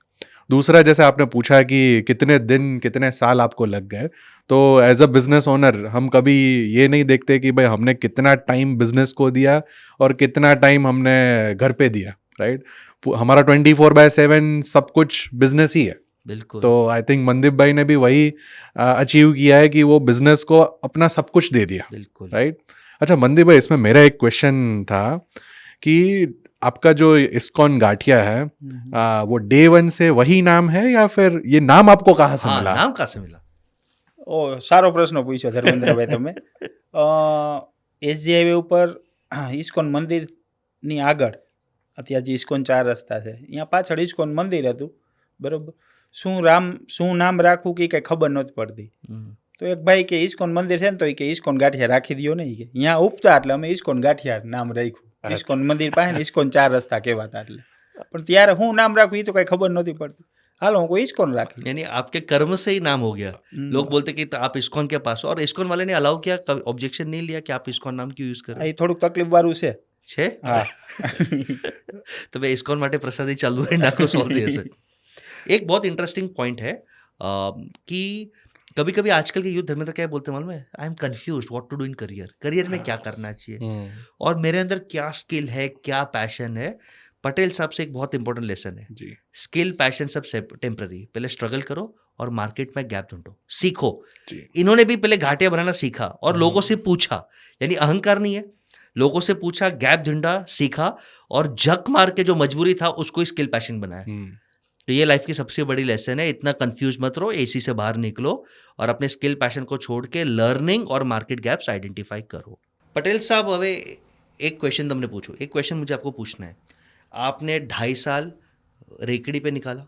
दूसरा, जैसे आपने पूछा कि कितने दिन कितने साल आपको लग गए, तो एज अ बिजनेस ओनर हम कभी ये नहीं देखते कि भाई हमने कितना टाइम बिजनेस को दिया और कितना टाइम हमने घर पे दिया, राइट? हमारा 24/7 सब कुछ बिजनेस ही है. बिल्कुल. तो आई थिंक मनदीप भाई ने भी वही अचीव किया है कि वो बिजनेस को अपना सब कुछ दे दिया, बिल्कुल. राइट? अच्छा मनदीप भाई, इसमें मेरा एक क्वेश्चन था कि आपका जो इस्कॉन गाठिया है वो डे 1 से वही नाम है या फिर ये नाम आपको कहाँ से हाँ, मिला? नाम कहाँ से मिला? ઓ સારો પ્રશ્ન પૂછ્યો ધર્મેન્દ્રભાઈ તમે. એસજી હાઈવે ઉપર ઇસ્કોન મંદિરની આગળ અત્યારે જે ઇસ્કોન 4 રસ્તા છે અહીંયા પાછળ ઇસ્કોન મંદિર હતું બરોબર. શું નામ રાખવું કે કંઈ ખબર નહોતી પડતી. हम्म, તો એક ભાઈ કે ઇસ્કોન મંદિર છે ને તો એ કે ઇસ્કોન ગાંઠિયા રાખી દો ને, કે અહીંયા ઉપતા એટલે અમે ઇસ્કોન ગાંઠિયા નામ રાખ્યું. ઇસ્કોન મંદિર પાસે ને ઇસ્કોન 4 રસ્તા કહેવાતા એટલે. પણ ત્યારે હું નામ રાખું એ તો કંઈ ખબર નહોતી પડતી. હાલો હું કોઈ ઇસ્કોન રાખી. यानी आपके कर्म से ही नाम हो गया. हम्म। लोग बोलते कि तो आप इस्कॉन के पास हो, और इस्कॉन वाले ने अलाउ किया, ऑब्जेक्शन नहीं लिया कि आप इस्कॉन नाम क्यों यूज આ करें? એ થોડુંક તકલીફવાળું છે. छे હા तो भाई इस्कॉन माटे प्रसादी चालू है नाको सॉल्व થશે. एक बहुत इंटरेस्टिंग पॉइंट है कि कभी कभी आजकल के यूथ धर्मेंद्र क्या बोलते हैं मालूम है, I am confuse what to do in career, career में क्या करना चाहिए और मेरे अंदर क्या स्किल है, क्या पैशन है। पटेल साहब से एक बहुत इंपॉर्टेंट लेसन है, जी स्किल पैशन सब टेम्पररी, पहले स्ट्रगल करो और मार्केट में गैप ढूंढो, सीखो। जी इन्होंने भी पहले घाटियां बनाना सीखा और लोगों से पूछा, यानी अहंकार नहीं है, लोगों से पूछा, गैप ढूंढा, सीखा और झक मार के जो मजबूरी था उसको ही स्किल पैशन बनाया। तो ये लाइफ की सबसे बड़ी लेसन है, इतना कंफ्यूज मत रहो, एसी से बाहर निकलो और अपने स्किल पैशन को छोड़ के लर्निंग और मार्केट गैप्स आइडेंटिफाई करो। पटेल साहब, હવે एक क्वेश्चन તમને पूछूं, एक क्वेश्चन मुझे आपको पूछना है। आपने 2.5 साल रेकड़ी पे निकाला,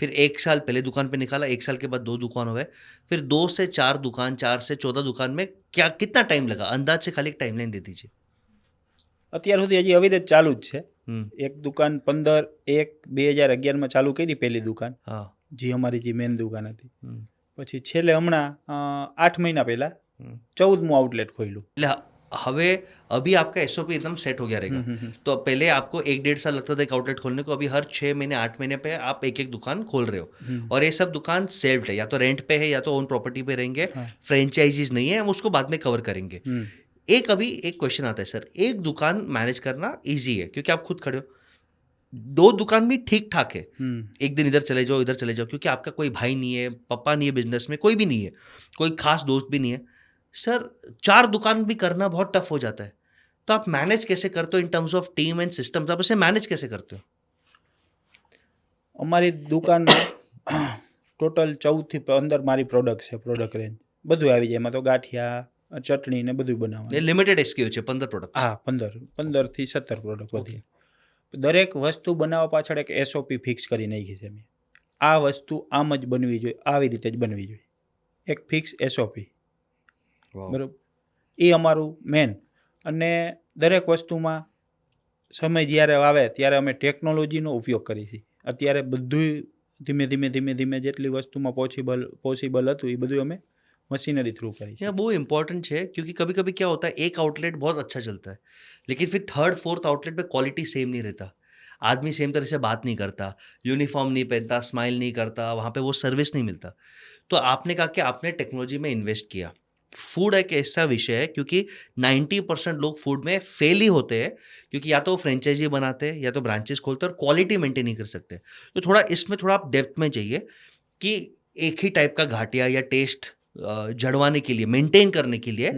फिर 1 साल पहले दुकान पे निकाला, 1 साल के बाद 2 दुकान हुए, फिर 2 से 4 दुकान, 4 से 14 दुकान में क्या कितना टाइम लगा? अंदाज से खाली एक टाइमलाइन दे दीजिए। અત્યાર સુધી હજી અવિરત ચાલુ જ છે. हम्म, એક દુકાન 15/1/2011 ચાલુ કરી, પહેલી દુકાન हाँ, જે અમારી જે મેન દુકાન હતી. हम्म, પછી છેલ્લે હમણાં 8 મહિના પહેલા हम्म। 14મું આઉટલેટ ખોલ્યું. એટલે હવે अभी आपका एसओपी एकदम सेट हो गया रहेगा। तो पहले आपको 1-1.5 साल लगता था एक आउटलेट खोलने को, अभी हर 6 महीने 8 महीने पे आप एक एक दुकान खोल रहे हो और ये सब दुकान सेल्फ है, या तो रेंट पे है या तो ओन प्रॉपर्टी पे रहेंगे, फ्रेंचाइजीज नहीं है, हम उसको बाद में कवर करेंगे। एक क्वेश्चन आता है सर, एक दुकान मैनेज करना ईजी है क्योंकि आप खुद खड़े हो, 2 दुकान भी ठीक ठाक है, एक दिन इधर चले जाओ इधर चले जाओ, क्योंकि आपका कोई भाई नहीं है, पापा नहीं है बिजनेस में, कोई भी नहीं है, कोई खास दोस्त भी नहीं है। सर 4 दुकान भी करना बहुत टफ हो जाता है, तो आप मैनेज कैसे करते हो in terms of team and systems? आप इसे मैनेज कैसे करते हो? અમારી દુકાનમાં ટોટલ 14 થી 15 મારી પ્રોડક્ટ છે, પ્રોડક્ટ રેન્જ બધું આવી જાય. એમાં તો ગાંઠિયા, ચટણી ને બધું બનાવવાનું. लिमिटेड एसक्यू છે 15 પ્રોડક્ટ। હા, 15 થી 17 પ્રોડક્ટ વધી. દરેક વસ્તુ બનાવવા પાછળ એક એસઓપી ફિક્સ કરી નાખી છે મેં. આ વસ્તુ આમ જ બનવી જોઈએ, આવી રીતે જ બનવી જોઈએ, એક ફિક્સ એસઓપી. બરાબર, એ અમારું મેન. અને દરેક વસ્તુમાં સમય જ્યારે આવે ત્યારે અમે ટેકનોલોજીનો ઉપયોગ કરીએ છીએ. અત્યારે બધું ધીમે ધીમે ધીમે ધીમે જેટલી વસ્તુમાં પોસિબલ હતું એ બધું અમે मशीनरी थ्रू करी यहाँ वो इम्पोर्टेंट है क्योंकि कभी कभी क्या होता है, एक आउटलेट बहुत अच्छा चलता है लेकिन फिर 3rd 4th आउटलेट पे क्वालिटी सेम नहीं रहता, आदमी सेम तरह से बात नहीं करता, यूनिफॉर्म नहीं पहनता, स्माइल नहीं करता, वहाँ पे वो सर्विस नहीं मिलता। तो आपने कहा कि आपने टेक्नोलॉजी में इन्वेस्ट किया। फूड एक ऐसा विषय है क्योंकि 90% लोग फूड में फेल ही होते हैं क्योंकि या तो फ्रेंचाइजी बनाते हैं या तो ब्रांचेस खोलते हैं और क्वालिटी मेंटेन नहीं कर सकते। तो थोड़ा इसमें थोड़ा आप डेप्थ में जाइए कि एक ही टाइप का घाटिया या टेस्ट जड़वाने के लिए, मेंटेन करने के लिए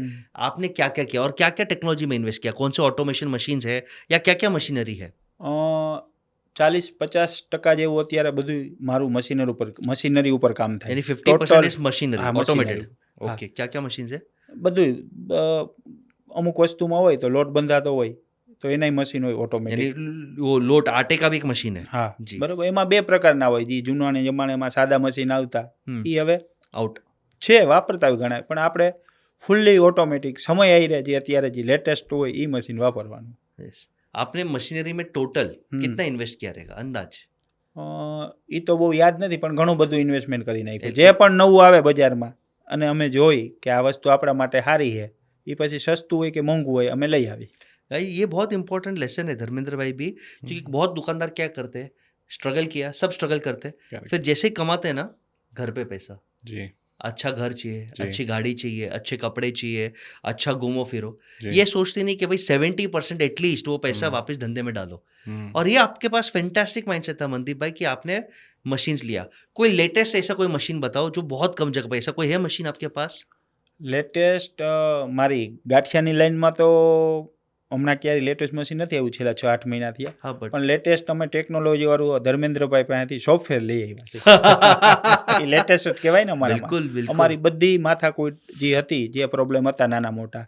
आपने क्या क्या किया और क्या क्या टेक्नोलॉजी में इन्वेस्ट किया, कौन से ऑटोमेशन मशीन्स है या क्या क्या मशीनरी है? 40-50% જેવું અત્યારે બધું મારું મશીનરી ઉપર કામ થાય. यानी 50% इज मशीनरी हाँ, ऑटोमेटेड। machinery. ओके, क्या क्या मशीन्स है? બધું અમુક વસ્તુમાં હોય તો લોટ બંધાતો હોય તો એનાય મશીન હોય यानी ઓટોમેટિક. वो लोट आटे का भी एक मशीन है। હા જી। બરાબર. એમાં 2 પ્રકારના હોય. જે જૂનાને જમાનામાં સાદા મશીન આવતા એ હવે आउट છે, વાપરતા હોય ઘણા, પણ આપણે ફૂલ્લી ઓટોમેટિક સમય આવી રહ્યા જે અત્યારે જે લેટેસ્ટ હોય એ મશીન વાપરવાનું. यस। आपने मशीनरी में टोटल कितना इन्वेस्ट किया रहेगा अंदाज? એ તો બહુ યાદ નથી પણ ઘણું બધું ઇન્વેસ્ટમેન્ટ કરી નાખ્યું. જે પણ નવું આવે બજારમાં અને અમે જોઈ કે આ વસ્તુ આપણા માટે સારી છે, એ પછી સસ્તું હોય કે મોંઘું હોય અમે લઈ આવી. भाई ये बहुत इंपॉर्टेंट लेसन है धर्मेंद्र भाई भी, क्योंकि बहुत दुकानदार क्या करते हैं, स्ट्रगल किया, सब स्ट्रगल करते हैं, Correct. फिर जैसे ही कमाते हैं ना घर पे पैसा, जी अच्छा घर चाहिए, जी। अच्छी गाड़ी चाहिए, अच्छे कपड़े चाहिए, अच्छा घूमो फिरो, जी। ये सोचते नहीं कि भाई 70% एटलीस्ट वो पैसा वापस धंधे में डालो। और ये आपके पास फैंटास्टिक माइंडसेट था मनदीप भाई कि आपने मशीन्स लिया। कोई लेटेस्ट ऐसा कोई मशीन बताओ जो बहुत कम जगह पे, ऐसा कोई है मशीन आपके पास? લેટેસ્ટ મારી ગાંઠિયાની લાઈનમાં તો હમણાં ક્યારેય લેટેસ્ટ મશીન નથી આવ્યું છેલ્લા 6-8 મહિના થયા. हाँ बट પણ લેટેસ્ટ અમે ટેકનોલોજીવાળું ધર્મેન્દ્રભાઈ પાસેથી સોફ્ટવેર લઈ આવ્યા છે. એ લેટેસ્ટ જ કહેવાય ને અમારામાં. बिल्कुल बिल्कुल। અમારી બધી માથાકૂટ જે હતી, જે પ્રોબ્લેમ હતા નાના મોટા,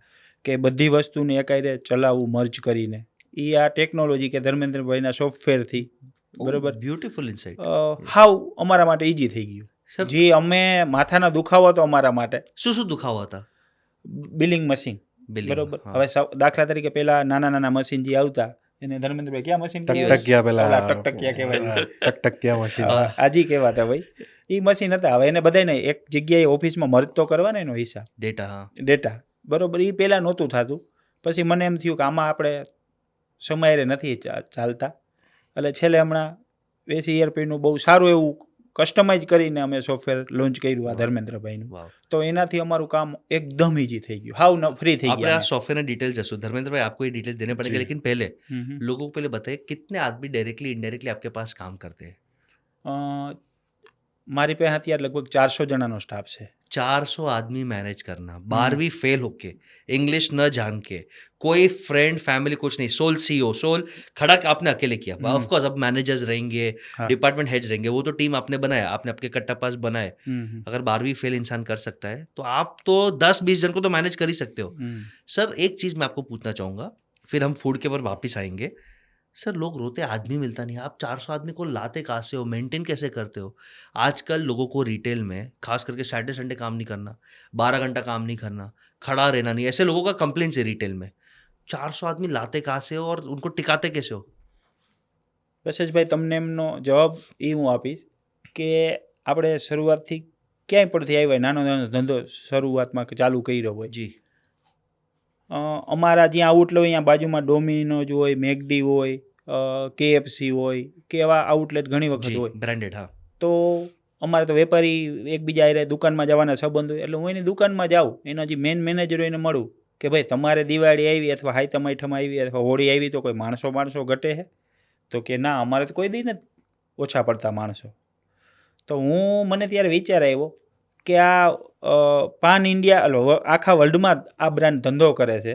કે બધી વસ્તુને એકાયરે ચલાવવું મર્જ કરીને, એ આ ટેકનોલોજી કે ધર્મેન્દ્રભાઈના સોફ્ટવેરથી બરાબર ब्यूटीफुल इनसाइट। હાવ અમારા માટે ઇઝી થઈ ગયું. સર જે અમે માથાનો દુખાવો હતો અમારા માટે, શું શું દુખાવો હતા? બિલિંગ મશીન Billing, બરોબર. हाँ। હવે દાખલા તરીકે પેલા નાના નાના મશીન જે આવતા એને ધર્મેન્દ્રભાઈ ક્યાં મશીન टकटकिया पेला ટકટકિયા કહેવાય. टकटकिया मशीन આજી કહેવાતા ભાઈ, એ મશીન હતા. હવે એને બધાને એક જગ્યાએ ઓફિસમાં મર્જ તો કરવાનો એનો હિસાબ डेटा, हाँ ડેટા બરોબર. એ પહેલાં નહોતું થતું. પછી મને એમ થયું કે આમાં આપણે સમયરે નથી ચાલતા, એટલે છેલ્લે હમણાં SERPનું બહુ સારું એવું કસ્ટમાઇઝ કરીને અમે સોફ્ટવેર લોન્ચ કર્યું આ ધર્મેન્દ્રભાઈનું. वाह તો એનાથી અમારું કામ એકદમ ઈઝી થઈ ગયું, હાવ ફ્રી થઈ आपने ગયા आज सॉफ्टवेयर में डिटेल जैसे धर्मेंद्र भाई आपको ये डिटेल देने पड़ेंगे जी। लेकिन पहले અમે. लोगों को पहले बताइए कितने आदमी डायरेक्टली इनडायरेक्टली आपके पास काम करते हैं? અ, મારી પાસે અત્યારે લગભગ 400 જણાનો સ્ટાફ છે. 400 आदमी मैनेज करना 12वीं फेल होके इंग्लिश न जान के कोई फ्रेंड फैमिली कुछ नहीं सोल सीईओ सोल खड़ा आपने अकेले किया ऑफ कोर्स अब मैनेजर्स रहेंगे हाँ. डिपार्टमेंट हेड्स रहेंगे वो तो टीम आपने बनाया आपने आपके कट्टा पास बनाए હમ, હમ, अगर 12वीं फेल इंसान कर सकता है तो आप तो 10-20 जन को तो मैनेज कर ही सकते हो. હમ. सर एक चीज मैं आपको पूछना चाहूंगा फिर हम फूड के ऊपर वापस आएंगे. सर लोग रोते आदमी मिलता नहीं आप 400 आदमी को लाते कहाँ से हो मेंटेन कैसे करते हो? आजकल लोगों को रिटेल में खास करके सैटरडे संडे काम नहीं करना 12 घंटा काम नहीं करना खड़ा रहना नहीं ऐसे लोगों का कंप्लेंट है रिटेल में 400 आदमी लाते कहाँ से हो और उनको टिकाते कैसे हो? પ્રશેષભાઈ તમને એમનો જવાબ એ હું આપીશ કે આપણે શરૂઆતથી ક્યાંય પરથી આવ્યા નાનો નાનો ધંધો શરૂઆતમાં ચાલુ કર્યો હોય. जी અમારા જ્યાં આઉટલેટ હોય અહીંયા બાજુમાં ડોમિનોઝ હોય, મેકડી હોય, KFC હોય કે એવા આઉટલેટ ઘણી વખત जी હોય. ब्रांडेड हाँ તો અમારે તો વેપારી એકબીજા હારે દુકાનમાં જવાના સંબંધ હોય એટલે હું એની દુકાનમાં જાઉં એના જે મેન મેનેજર હોય એને મળું કે ભાઈ તમારે દિવાળી આવી અથવા હાઈતમ આઈટમ આવી અથવા હોળી આવી તો કોઈ માણસો ઘટે છે? તો કે ના અમારે તો કોઈ દી નથી ઓછા પડતા માણસો. તો મને ત્યારે વિચાર આવ્યો કે આ પાન ઇન્ડિયા આખા વર્લ્ડમાં આ બ્રાન્ડ ધંધો કરે છે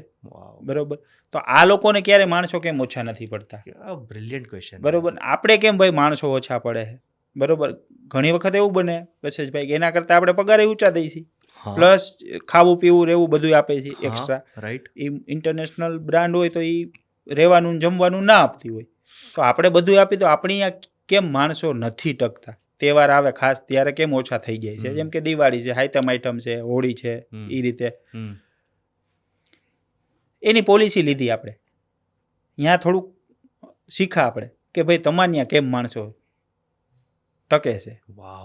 બરોબર, તો આ લોકોને ક્યારે માણસો કેમ ઓછા નથી પડતા? क्या ब्रिलियंट क्वेश्चन બરોબર, આપણે કેમ ભાઈ માણસો ઓછા પડે છે? બરોબર, ઘણી વખત એવું બને પ્રશેષભાઈ કે એના કરતાં આપણે પગારે ઊંચા દઈએ છીએ हाँ પ્લસ ખાવું પીવું રહેવું બધું આપે છે એક્સ્ટ્રા. राइट એ ઇન્ટરનેશનલ બ્રાન્ડ હોય તો એ રહેવાનું ને જમવાનું ના આપતી હોય તો આપણે બધું આપી તો આપણી અહીંયા કેમ માણસો નથી ટકતા? તહેવાર આવે ખાસ ત્યારે કેમ ઓછા થઈ જાય છે? જેમ કે દિવાળી છે, હાઈતમ આઈટમ છે, હોળી છે, એ રીતે એની પોલિસી લીધી આપણે. ત્યાં થોડુંક શીખા આપણે કે ભાઈ તમારે ત્યાં કેમ માણસો ટકે છે. वाह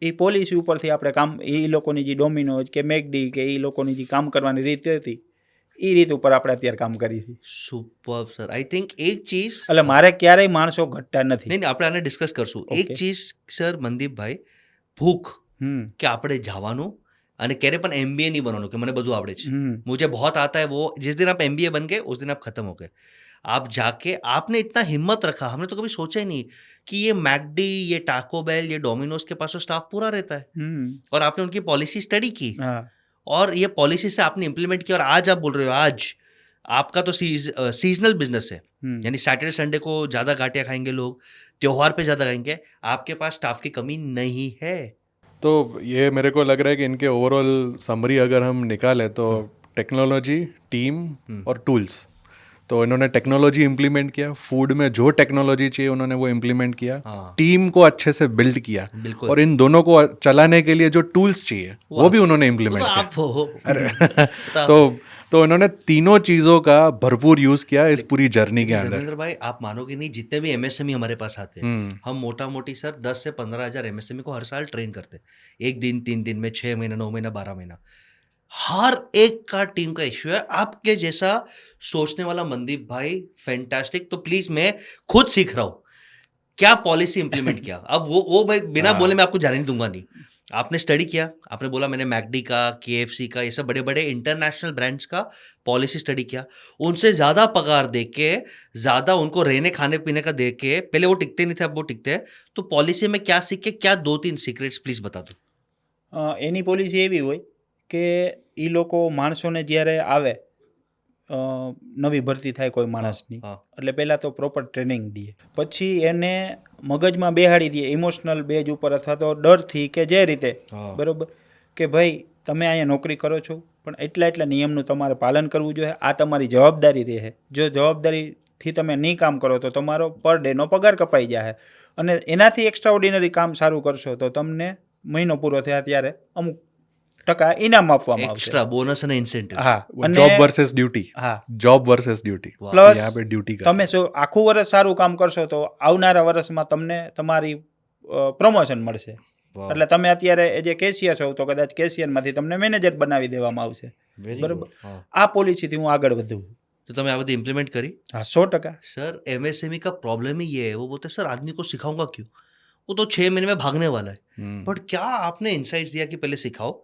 એ પોલિસી ઉપરથી આપણે કામ એ લોકોની જે ડોમિનોઝ કે મેકડી કે એ લોકોની જે કામ કરવાની રીત હતી એ રીત ઉપર આપણે અત્યારે કામ કરીએ છીએ. सुपर्ब सर आई थिंक एक चीज એટલે મારે ક્યારેય માણસો ઘટતા નથી. नहीं આપણે આને ડિસ્કસ કરશું એક Okay. ચીજ સર મનદીપભાઈ ભૂખ હમ કે આપણે જવાનું અને ક્યારે પણ MBA नहीं बनवाનું कि મને બધું આવડે છે હમ मुझे बहुत आता है वो जिस दिन आप MBA बन गए उस दिन आप खत्म हो गए आप जाके आपने इतना हिम्मत रखा हमने तो कभी सोचा ही नहीं कि ये मैकडी ये टाको बेल ये डोमिनोज के पास तो स्टाफ पूरा रहता है હમ और आपने उनकी पॉलिसी स्टडी की હા और ये पॉलिसी से आपने इम्प्लीमेंट किया और आज आप बोल रहे हो आज आपका तो सीजनल बिजनेस है હમ यानी सैटरडे संडे को ज़्यादा गाटियाँ खाएंगे लोग त्योहार पे ज़्यादा खाएंगे आपके पास स्टाफ की कमी नहीं है. तो ये मेरे को लग रहा है कि इनके ओवरऑल समरी अगर हम निकालें तो टेक्नोलॉजी, टीम और टूल्स. तो इन्होंने टेक्नोलॉजी इम्प्लीमेंट किया, फूड में जो टेक्नोलॉजी चाहिए उन्होंने वो इम्प्लीमेंट किया, हाँ टीम को अच्छे से बिल्ड किया बिल्कुल और इन दोनों को चलाने के लिए जो टूल्स चाहिए वो भी उन्होंने वो इम्प्लीमेंट तो किया. आप हो अरे तो इन्होंने तीनों चीज़ों का भरपूर यूज़ किया इस पूरी जर्नी के अंदर. धर्मेंद्र भाई आप मानोगे नहीं जितने भी MSME हमारे पास आते हैं हम्म, हम मोटा मोटी सर 10 से 15 हजार MSME को हर साल ट्रेन करते हैं 1 दिन 3 दिन में 6 महीना 9 महीना 12 महीना हर एक का टीम का इश्यू है आपके जैसा सोचने वाला मनदीप भाई फैंटास्टिक तो प्लीज मैं खुद सीख रहा हूँ क्या पॉलिसी इंप्लीमेंट किया अब वो भाई बिना हाँ. बोले मैं आपको जाने नहीं दूंगा नहीं आपने स्टडी किया आपने बोला मैंने मैकडी का KFC का ये सब बड़े बड़े इंटरनेशनल ब्रांड्स का पॉलिसी स्टडी किया उनसे ज़्यादा पगार दे के ज़्यादा उनको रहने खाने पीने का दे के पहले वो टिकते नहीं थे अब वो टिकते हैं तो पॉलिसी में क्या सीख के क्या 2-3 सीक्रेट्स प्लीज बता दो. એની પોલિસી એવી હોય કે એ લોકો માણસોને જ્યારે આવે નવી ભરતી થાય કોઈ માણસની हाँ એટલે પહેલાં તો પ્રોપર ટ્રેનિંગ દઈએ પછી એને મગજમાં બેહાડી દઈએ ઇમોશનલ બેઝ ઉપર અથવા તો ડરથી કે જે રીતે हाँ બરાબર કે ભાઈ તમે અહીંયા નોકરી કરો છો પણ એટલા નિયમનું તમારે પાલન કરવું જોઈએ આ તમારી જવાબદારી રહે જો જવાબદારીથી તમે નહીં કામ કરો તો તમારો પર ડેનો પગાર કપાઈ જાય અને એનાથી એક્સ્ટ્રા ઓર્ડિનરી કામ સારું કરશો તો તમને મહિનો પૂરો થયા ત્યારે અમુક ટકા ઇનામ આપવામાં આવશે. एक्स्ट्रा बोनस અને ઇન્સેન્ટિવ હા जॉब वर्सेस ड्यूटी, હા जॉब वर्सेस ड्यूटी. પ્લસ यहाँ पे ड्यूटी का તમે આખું વર્ષ સારું કામ કરશો તો આવનારા વર્ષમાં તમને તમારી પ્રમોશન મળશે એટલે તમે અત્યારે જે કેશિયર છો તો કદાચ કેશિયરમાંથી તમને મેનેજર બનાવી દેવામાં આવશે બરાબર. આ પોલિસીથી હું આગળ વધું. तो તમે આ બધી ઇમ્પ્લિમેન્ટ કરી હા 100%. सर MSME का प्रॉब्लम ही ये है वो बोलते हैं सर आदमी को सिखाऊंगा क्यों वो तो 6 महीने में भागने वाला है। हम्म, बट क्या आपने इंसाइट्स दिया कि पहले सिखाओ,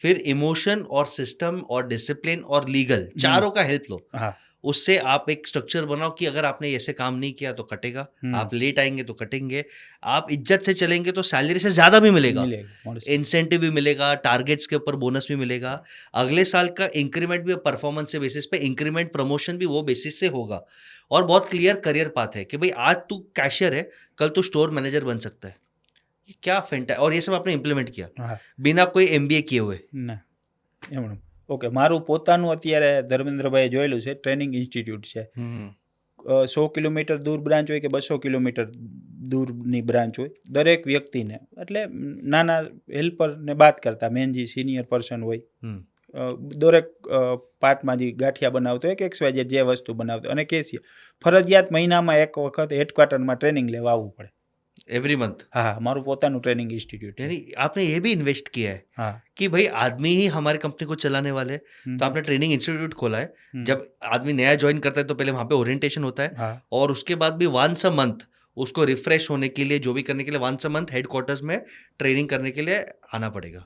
फिर इमोशन और सिस्टम और डिसिप्लिन और लीगल चारों का हेल्प लो, हाँ उससे आप एक स्ट्रक्चर बनाओ कि अगर आपने ऐसे काम नहीं किया तो कटेगा, आप लेट आएंगे तो कटेंगे, आप इज्जत से चलेंगे तो सैलरी से ज्यादा भी मिलेगा, मिलेगा इंसेंटिव भी मिलेगा, टारगेट्स के ऊपर बोनस भी मिलेगा, अगले साल का इंक्रीमेंट भी परफॉर्मेंस से बेसिस पे इंक्रीमेंट प्रमोशन भी वो बेसिस से होगा, और बहुत क्लियर करियर पाथ है कि भाई आज तू कैशियर है, कल तू स्टोर मैनेजर बन सकता है। ये क्या फेंटा, और ये सब आपने इम्प्लीमेंट किया હા बिना कोई MBA किए हुए। ના એમણે ઓકે મારું પોતાનું અત્યારે ધર્મેન્દ્રભાઈએ જોયેલું છે ટ્રેનિંગ ઇન્સ્ટિટ્યૂટ છે हम्म, 100 કિલોમીટર દૂર બ્રાન્ચ હોય કે 200 કિલોમીટર દૂરની બ્રાન્ચ હોય દરેક વ્યક્તિને એટલે નાના હેલ્પરને બાદ કરતા મેન જે સિનિયર પર્સન હોય हम्म, દરેક પાર્ટમાં જે ગાંઠિયા બનાવતો હોય કે XYZ જે વસ્તુ બનાવતો અને કેસીએ ફરજિયાત મહિનામાં એક વખત હેડક્વાર્ટરમાં ટ્રેનિંગ લેવા આવવું પડે एवरी मंथ। હા મારું પોતાનું ટ્રેનિંગ ઇન્સ્ટિટ્યૂટ यानी आपने ये भी इन्वेस्ट किया है હા कि भाई आदमी ही हमारी कंपनी को चलाने वाले हैं, तो आपने ट्रेनिंग इंस्टीट्यूट खोला है। जब आदमी नया ज्वाइन करता है तो पहले वहाँ पे ओरिएंटेशन होता है, હા और उसके बाद भी वंस अ मंथ उसको रिफ्रेश होने के लिए, जो भी करने के लिए वंस अ मंथ हेडक्वार्टर्स में ट्रेनिंग करने के लिए आना पड़ेगा।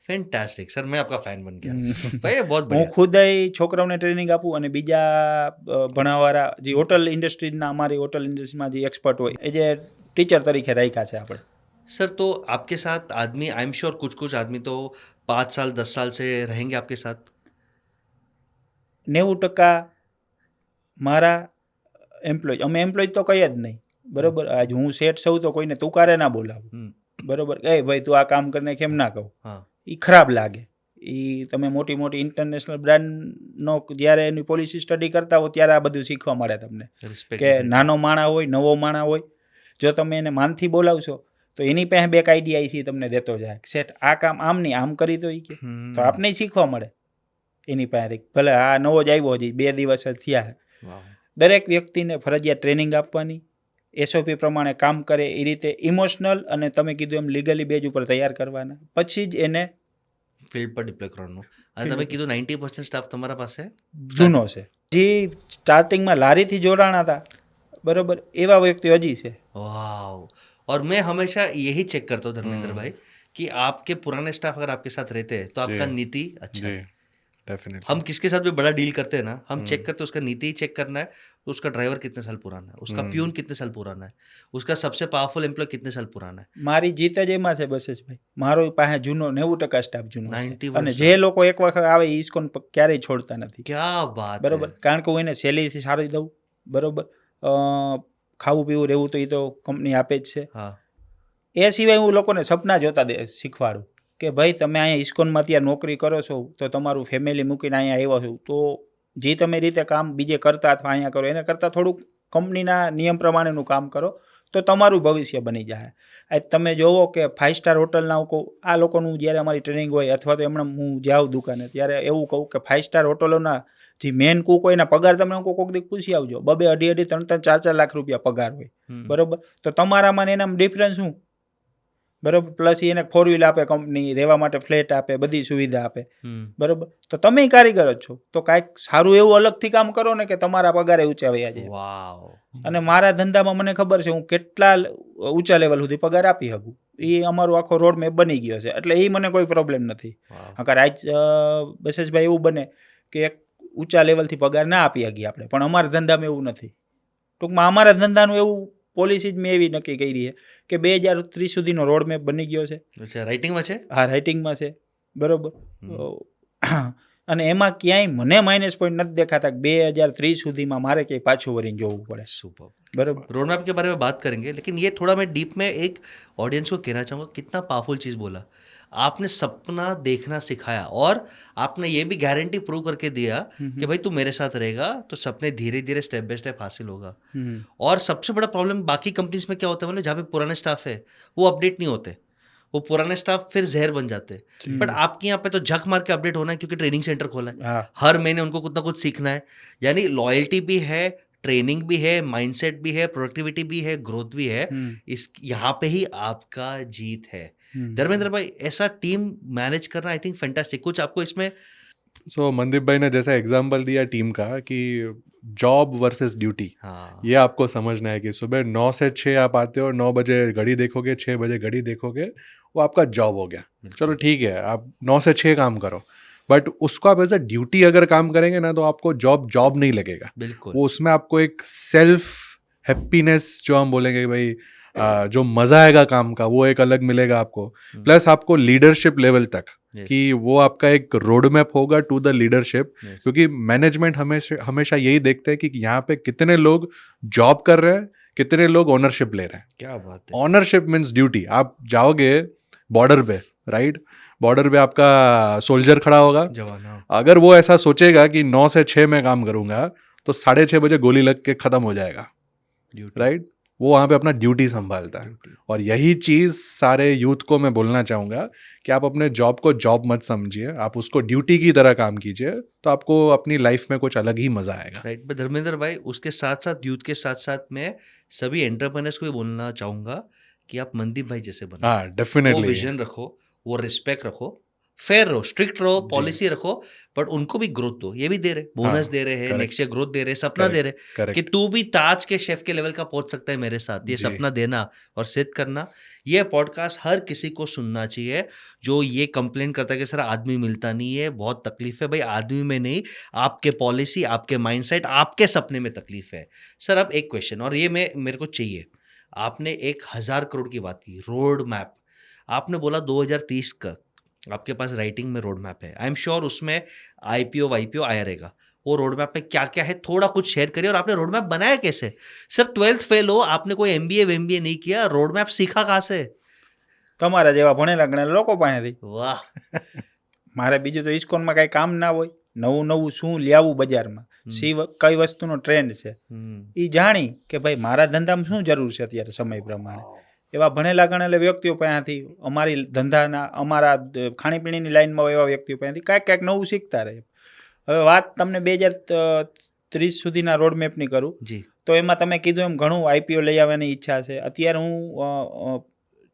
फैंटास्टिक सर, मैं आपका फैन बन गया भाई, ये बहुत હું बढ़िया। ખુદ છોકરાઓને ટ્રેનિંગ આપું અને બીજા ભણાવવાળા જે હોટલ ઇન્ડસ્ટ્રીના અમારી હોટલ ઇન્ડસ્ટ્રીમાં જે એક્સપર્ટ હોય એ જે ટીચર તરીકે રાખ્યા છે આપણે सर तो आपके साथ आदमी, आई एम श्योर कुछ कुछ आदमी तो 5 साल 10 साल से रहेंगे आपके साथ। 90% મારા એમ્પ્લોય અમે એમ્પ્લોય તો કહીએ જ નહીં બરોબર આજ હું સેટ સૌ તો કોઈને તુકારે ના બોલાવું બરોબર એ ભાઈ તું આ કામ કરીને કેમ ના કહું हाँ એ ખરાબ લાગે એ તમે મોટી મોટી ઇન્ટરનેશનલ બ્રાન્ડનો જ્યારે એની પોલિસી સ્ટડી કરતા હો ત્યારે આ બધું શીખવા મળે તમને रिस्पेक्ट કે નાનો માણા હોય નવો માણા હોય જો તમે એને માનથી બોલાવશો તો એની પાસે બે આઈડિયા છે તમને દેતો જાય સેટ આ કામ આમ નહીં આમ કરી તો એ કે તો આપને શીખવા મળે એની પાસેથી ભલે આ નવો જ આવ્યો હજી 2 દિવસ જ થયા દરેક વ્યક્તિને ફરજિયાત ટ્રેનિંગ આપવાની SOP પ્રમાણે કામ કરે એ રીતે ઇમોશનલ અને તમે કીધું એમ લીગલી બેઝ ઉપર તૈયાર કરવાના પછી જ એને ફિલ્ડ પર ડિપ્લોય કરવાનું। અને તમે કીધું 90% સ્ટાફ તમારા પાસે જૂનો છે જે સ્ટાર્ટિંગમાં લારીથી જોડાણા હતા બરોબર એવા વ્યક્તિ હજી છે वाओ। और मैं हमेशा यही चेक करता हूँ धर्मेंद्र भाई कि आपके पुराने स्टाफ अगर आपके साथ रहते हैं तो आपका जी। नीति अच्छा जी है। डेफिनेटली हम किसके साथ भी बड़ा डील करते हैं ना, हम चेक करते हैं उसका नीति ही चेक करना है, तो उसका ड्राइवर कितने साल पुराना है, उसका प्यून कितने साल पुराना है, उसका सबसे पावरफुल एम्प्लॉय कितने साल पुराना है। મારી જીત જ એમાં છે બસેશભાઈ મારો પાસે જૂનો 90% સ્ટાફ જૂનો 90 છે અને વર્ષ જે લોકો એક વખત આવે એ ઇસ્કોન ક્યારેય છોડતા નથી क्या बात બરોબર है। કારણ કે હું એને સેલેરીથી સારી દઉં બરોબર ખાવું પીવું રહેવું તો એ તો કંપની આપે જ છે हाँ એ સિવાય હું લોકોને સપના જોતા શીખવાડું કે ભાઈ તમે અહીંયા ઇસ્કોનમાં ત્યાં નોકરી કરો છો તો તમારું ફેમિલી મૂકીને અહીંયા આવ્યા છો તો જે તમે રીતે કામ બીજે કરતા અથવા અહીંયા કરો એના કરતાં થોડુંક કંપનીના નિયમ પ્રમાણેનું કામ કરો તો તમારું ભવિષ્ય બની જાય આજ તમે જોવો કે 5 સ્ટાર હોટલના હું કહું આ લોકોનું જ્યારે અમારી ટ્રેનિંગ હોય અથવા તો એમણે હું જાઉં દુકાને ત્યારે એવું કહું કે 5 સ્ટાર હોટલોના જે મેન કુક હોય એના પગાર તમે કોઈક દી પૂછી આવજો 2-2 અઢી 3-3 4-4 લાખ રૂપિયા પગાર હોય બરોબર તો તમારામાં ને એનામાં ડિફરન્સ શું બરોબર પ્લસ એને 4 વ્હીલ આપે કંપની રહેવા માટે ફ્લેટ આપે બધી સુવિધા આપે બરોબર તો તમે કારીગર જ છો તો કાંઈક સારું એવું અલગથી કામ કરો ને કે તમારા પગારે ઊંચા વયા જાય वाओ। અને મારા ધંધામાં મને ખબર છે હું કેટલા ઊંચા લેવલ સુધી પગાર આપી શકું એ અમારો આખો રોડ મેપ બની ગયો છે એટલે એ મને કોઈ પ્રોબ્લેમ નથી અગર આજ બસેશભાઈ એવું બને કે એક ઊંચા લેવલથી પગાર ના આપી શકીએ આપણે પણ અમારા ધંધામાં એવું નથી ટૂંકમાં અમારા ધંધાનું એવું પોલિસી જ મેં એવી નક્કી કરી છે કે 2030 સુધીનો રોડ મેપ બની ગયો છે अच्छा राइटिंग में છે હા રાઇટિંગમાં છે બરોબર અને એમાં ક્યાંય મને માઇનસ પોઈન્ટ નથી દેખાતા કે 2030 સુધીમાં મારે ક્યાંય પાછું વળીને જોવું પડે सुपर। બરોબર रोड मैप के बारे में बात करेंगे, लेकिन ये थोड़ा मैं डीप में एक ऑडियंस को कहना चाहूँगा कितना पावरफुल चीज़ बोला आपने, सपना देखना सिखाया और आपने ये भी गारंटी प्रूव करके दिया कि भाई तू मेरे साथ रहेगा तो सपने धीरे धीरे स्टेप बाय स्टेप हासिल होगा। और सबसे बड़ा प्रॉब्लम बाकी कंपनीज में क्या होता है मतलब जहाँ पे पुराने स्टाफ है वो अपडेट नहीं होते, वो पुराने स्टाफ फिर जहर बन जाते हैं। बट आपके यहाँ पे तो झक मार के अपडेट होना है क्योंकि ट्रेनिंग सेंटर खोला है, हाँ हर महीने उनको कुछ ना कुछ सीखना है, यानी लॉयल्टी भी है, ट्रेनिंग भी है, माइंडसेट भी है, प्रोडक्टिविटी भी है, ग्रोथ भी है। इस यहाँ पे ही आपका जीत है। धर्मेंद्र भाई ऐसा टीम मैनेज करना आई थिंक फैंटास्टिक। कुछ आपको इसमें सो मनदीप भाई ने जैसा एग्जाम्पल दिया टीम का कि जॉब वर्सेस ड्यूटी, हाँ ये आपको समझना है कि सुबह 9 से 6 आप आते हो, 9 बजे घड़ी देखोगे, 6 बजे घड़ी देखोगे, वो आपका जॉब हो गया। चलो ठीक है, आप 9 से 6 काम करो, बट उसको आप एज अ ड्यूटी अगर काम करेंगे ना, तो आपको जॉब नहीं लगेगा। बिल्कुल वो उसमें आपको एक सेल्फ हैप्पीनेस जो हम बोलेंगे कि भाई जो मजा आएगा काम का, वो एक अलग मिलेगा आपको। प्लस आपको लीडरशिप लेवल तक, Yes. कि वो आपका एक रोड मैप होगा टू द लीडरशिप। Yes. क्योंकि मैनेजमेंट हमेशा यही देखते हैं कि यहाँ पे कितने लोग जॉब कर रहे हैं, कितने लोग ओनरशिप ले रहे हैं। क्या बात है। Ownership means duty. आप जाओगे बॉर्डर पे, राइट, बॉर्डर पे आपका सोल्जर खड़ा होगा, जवान हाँ। अगर वो ऐसा सोचेगा कि 9 से 6 में काम करूंगा, तो 6:30 बजे गोली लग के खत्म हो जाएगा, Duty. राइट। वो वहाँ पे अपना ड्यूटी संभालता है। Duty. और यही चीज़ सारे यूथ को मैं बोलना चाहूँगा कि आप अपने जॉब को जॉब मत समझिए, आप उसको ड्यूटी की तरह काम कीजिए, तो आपको अपनी लाइफ में कुछ अलग ही मज़ा आएगा। राइट। बट धर्मेंद्र भाई, उसके साथ साथ यूथ के साथ साथ मैं सभी एंटरप्रेन्योर्स को भी बोलना चाहूंगा कि आप मनदीप भाई जैसे बनो। हाँ, वो डेफिनेटली। विजन रखो, वो रिस्पेक्ट रखो, फेयर रहो, स्ट्रिक्ट रहो, जी। पॉलिसी रखो, बट उनको भी ग्रोथ दो। ये भी दे रहे, बोनस हाँ, दे रहे हैं, correct. नेक्स्ट ईयर ग्रोथ दे रहे, सपना दे रहे कि करेक्ट। तू भी ताज के शेफ के लेवल का पहुंच सकता है मेरे साथ। ये जी। सपना देना और सिद्ध करना। ये पॉडकास्ट हर किसी को सुनना चाहिए जो ये कंप्लेन करता है कि सर आदमी मिलता नहीं है, बहुत तकलीफ है। भाई आदमी में नहीं, आपके पॉलिसी, आपके माइंडसेट, आपके सपने में तकलीफ है। सर अब एक क्वेश्चन, और ये मेरे को चाहिए। आपने 1,000 करोड़ की बात की, रोड मैप। आपने बोला 2030 का आपके पास राइटिंग में रोड मैप है। आई एम श्योर उसमें आईपीओ वाईपीओ आया रहेगा। वो रोड मैप में क्या क्या है थोड़ा कुछ शेयर करिए। और आपने रोड मैप बनाया कैसे? सर 12th फेल हो, आपने कोई एमबीए वेमबीए नहीं किया, रोड मैप सीखा कहाँ से? તમારા જેવા ભણેલા ગણેલા લોકો પાસેથી। વાહ। મારે બીજું તો ઇસ્કોનમાં કાંઈ કામ ના હોય, નવું નવું શું લેવું બજારમાં, કઈ વસ્તુનો ટ્રેન્ડ છે એ જાણી કે ભાઈ મારા ધંધામાં શું જરૂર છે અત્યારે સમય પ્રમાણે। એવા ભણેલા ગણેલા વ્યક્તિઓ પાસેથી, અમારી ધંધાના, અમારા ખાણીપીણીની લાઈનમાં હોય એવા વ્યક્તિઓ પાસેથી કાંઈક કાંઈક નવું શીખતા રહે। હવે વાત તમને 2030 સુધીના રોડમેપની કરું જી। તો એમાં તમે કીધું એમ ઘણું આઈપીઓ લઈ આવવાની ઈચ્છા છે। અત્યારે હું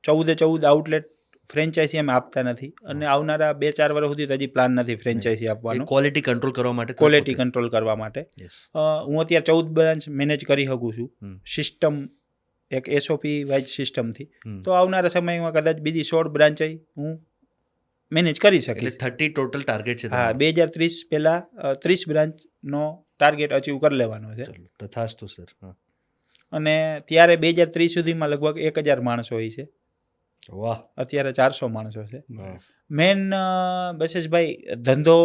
14 આઉટલેટ ફ્રેન્ચાઇઝી અમે આપતા નથી, અને આવનારા 2-4 વર્ષ સુધી હજી પ્લાન નથી ફ્રેન્ચાઇઝી આપવાનો, ક્વોલિટી કંટ્રોલ કરવા માટે, ક્વોલિટી કંટ્રોલ કરવા માટે। Yes. હું અત્યારે 14 બ્રાન્ચ મેનેજ કરી શકું છું હમ. સિસ્ટમ, એક એસઓપી વાઇઝ સિસ્ટમથી। હમ. તો આવનારા સમયમાં કદાચ બીજી 16 બ્રાન્ચ હું મેનેજ કરી એટલે શકીશ। 30 ટોટલ ટાર્ગેટ છે હા, તમારો? 2030 પહેલાં 30 બ્રાન્ચનો ટાર્ગેટ અચીવ કરી લેવાનો છે। ચલો, તથાસ્તુ સર। હા। અને ત્યારે 2030 સુધીમાં લગભગ 1000 માણસો હોય છે, વાહ। અત્યારે 400 માણસો છે। Nice. મેન બશેષભાઈ, ધંધો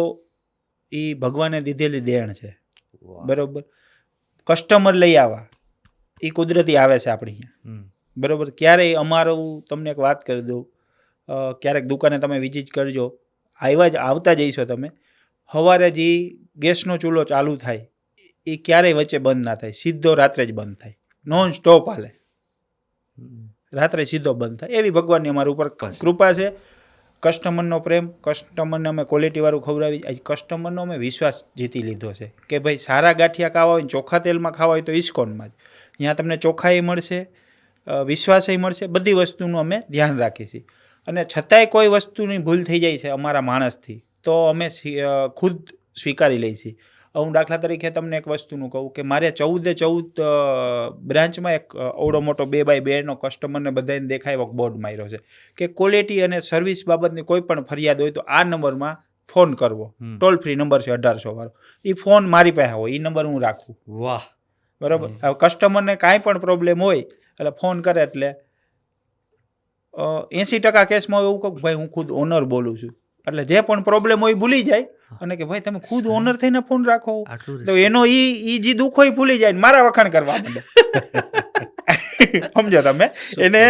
એ ભગવાને દીધેલી દેણ છે, વાહ। બરોબર। કસ્ટમર લઈ આવવા એ કુદરતી આવે છે આપણી અહીંયા, હમ. બરોબર। ક્યારેય અમારું તમને એક વાત કરી દઉં, ક્યારેક દુકાને તમે વિઝિટ કરજો, આવતા જઈશો તમે, સવારે જે ગેસનો ચૂલો ચાલુ થાય એ ક્યારેય વચ્ચે બંધ ના થાય, સીધો રાત્રે જ બંધ થાય, નોન સ્ટોપ હાલે, રાત્રે સીધો બંધ થાય। એવી ભગવાનની અમારા ઉપર કૃપા છે। કસ્ટમરનો પ્રેમ, કસ્ટમરને અમે ક્વોલિટીવાળું ખવડાવી, આજ કસ્ટમરનો અમે વિશ્વાસ જીતી લીધો છે કે ભાઈ સારા ગાંઠિયા ખાવા હોય, ચોખ્ખા તેલમાં ખાવા હોય તો ઇસ્કોનમાં જ, ત્યાં તમને ચોખ્ખાઈ મળશે, વિશ્વાસય મળશે, બધી વસ્તુનું અમે ધ્યાન રાખીએ છીએ। અને છતાંય કોઈ વસ્તુની ભૂલ થઈ જાય છે અમારા માણસથી, તો અમે ખુદ સ્વીકારી લઈએ છીએ। હું દાખલા તરીકે તમને એક વસ્તુનું કહું કે મારે 14 બ્રાન્ચમાં એક ઓવડો મોટો 2x2નો કસ્ટમરને બધાને દેખાય એવો બોર્ડ માર્યો છે કે ક્વોલિટી અને સર્વિસ બાબતની કોઈ પણ ફરિયાદ હોય તો આ નંબરમાં ફોન કરવો, ટોલ ફ્રી નંબર છે 1800 વાળો, એ ફોન મારી પાસે હોય, એ નંબર હું રાખું, વાહ। બરાબર। હવે કસ્ટમરને કાંઈ પણ પ્રોબ્લેમ હોય એટલે ફોન કરે, એટલે 80% કેસમાં એવું કહું ભાઈ હું ખુદ ઓનર બોલું છું, એટલે જે પણ પ્રોબ્લેમ હોય ભૂલી જાય, અને કે ભાઈ તમે ખુદ ઓનર થઈને ફોન રાખો, આટલું તો એનો ઈ જે દુઃખ હોય ભૂલી જાય, મારા વખાણ કરવા માંડે। સમજો તમે, એને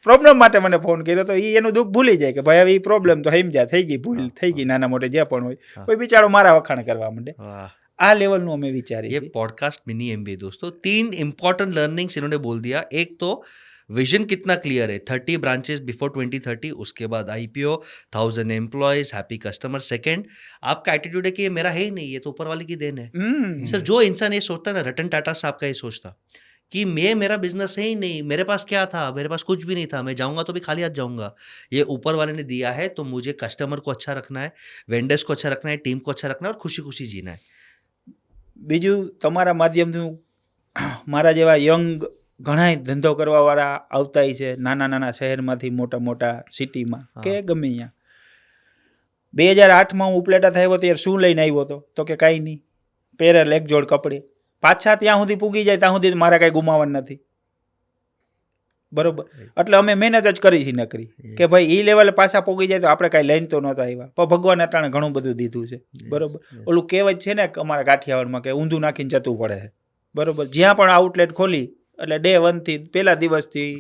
પ્રોબ્લેમ માટે મને ફોન કર્યો તો એ એનું દુઃખ ભૂલી જાય કે ભાઈ હવે એ પ્રોબ્લેમ તો સમજ્યા, થઈ ગઈ ભૂલ, થઈ ગઈ, નાના મોટે જે પણ હોય, કોઈ બિચારો મારા વખાણ કરવા માંડે। वाह। આ લેવલનું અમે વિચારીએ ये पॉडकास्ट मिनी एमबीए दोस्तों, 3 इंपॉर्टेंट लर्निंग्स इन्होंने बोल दिया। एक तो विजन कितना क्लियर है, 30 ब्रांचेस बिफोर 2030, उसके बाद IPO, 1000 employees, happy customer. Second, आपका एटीट्यूड है कि ये मेरा है ही नहीं, ये तो ऊपर वाले की देन है। છીએ। सर जो इंसान ये सोचता है ना, रतन टाटा साहब का ये सोचता कि मैं मेरा बिजनेस है ही नहीं, मेरे पास क्या था, मेरे पास कुछ भी नहीं था, मैं जाऊंगा तो भी खाली हाथ जाऊंगा। ये ऊपर वाले ने दिया है, तो मुझे कस्टमर को अच्छा रखना है, वेंडर्स को अच्छा रखना है, टीम को अच्छा रखना है और खुशी खुशी जीना है। બીજું તમારા માધ્યમથી હું મારા જેવા યંગ ઘણાય ધંધો કરવાવાળા આવતા છે નાના નાના શહેરમાંથી મોટા મોટા સિટીમાં કે ગમે અહીંયા. 2008માં હું ઉપલેટા થયો ત્યારે શું લઈને આવ્યો હતો તો કે કાંઈ નહીં, પહેરેલ એક જોડ કપડે. પાછા ત્યાં સુધી પૂગી જાય ત્યાં સુધી મારે કાંઈ ગુમાવવાનું નથી. બરોબર. એટલે અમે મહેનત જ કરી છે નકરી કે ભાઈ એ લેવલે પાછા પોગી જાય તો આપણે કાંઈ લઈને તો નહોતા આવ્યા, પણ ભગવાને અટાણે ઘણું બધું દીધું છે. બરોબર. ઓલું કહેવત છે ને અમારા કાઠિયાવાડમાં કે ઊંધું નાખીને જતું પડે છે. બરોબર. જ્યાં પણ આઉટલેટ ખોલી એટલે ડે 1 થી પહેલા દિવસથી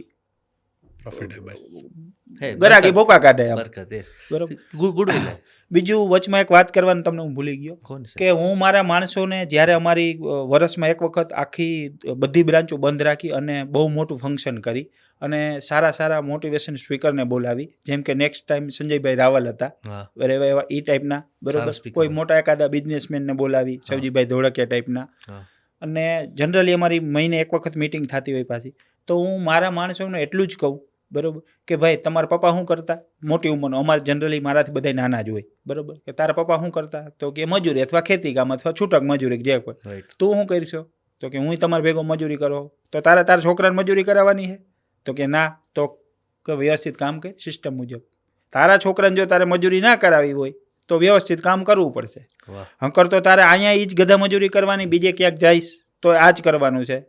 પ્રોફિટેબલ ગરાકી ભોકા કાઢે એમ. બરકત yes. બરોબર. ગુડવિલ है. બીજું વચમાં એક વાત કરવાનું તમને હું ભૂલી ગયો कौन सा? કે હું મારા માણસોને જ્યારે અમારી વર્ષમાં એક વખત આખી બધી બ્રાન્ચો બંધ રાખી અને બહુ મોટું ફંક્શન કરી અને સારા સારા મોટિવેશન સ્પીકરને બોલાવી, જેમ કે નેક્સ્ટ ટાઈમ સંજયભાઈ રાવલ હતા, हाँ, બરાબર, એવા એ ટાઈપના. સારા બરોબર. speaker. કોઈ મોટા એકાદા બિઝનેસમેનને બોલાવી, સવજીભાઈ ધોળકિયા ટાઈપના. हाँ. અને જનરલી અમારી મહિને એક વખત મિટિંગ થતી હોય પાછી. તો હું મારા માણસોને એટલું જ કહું, બરોબર, કે ભાઈ તમારા પપ્પા શું કરતા, મોટી ઉંમરનો, અમારે જનરલી મારાથી બધા નાના જ હોય, બરોબર, કે તારા પપ્પા શું કરતા, તો કે મજૂરી અથવા ખેતી કામ અથવા છૂટક મજૂરી જે કોઈ. Right. તું શું કરશો, તો કે હું તમારા ભેગો મજૂરી કરો. તો તારા છોકરાને મજૂરી કરાવવાની છે, તો કે ના, તો કે વ્યવસ્થિત કામ કર સિસ્ટમ મુજબ. તારા છોકરાને જો તારે મજૂરી ના કરાવી હોય તો વ્યવસ્થિત કામ કરવું પડશે. વાહ. હંકર તો તારે અહીંયા એ જ ગધા મજૂરી કરવાની, બીજે ક્યાંક જઈશ તો આ જ કરવાનું છે.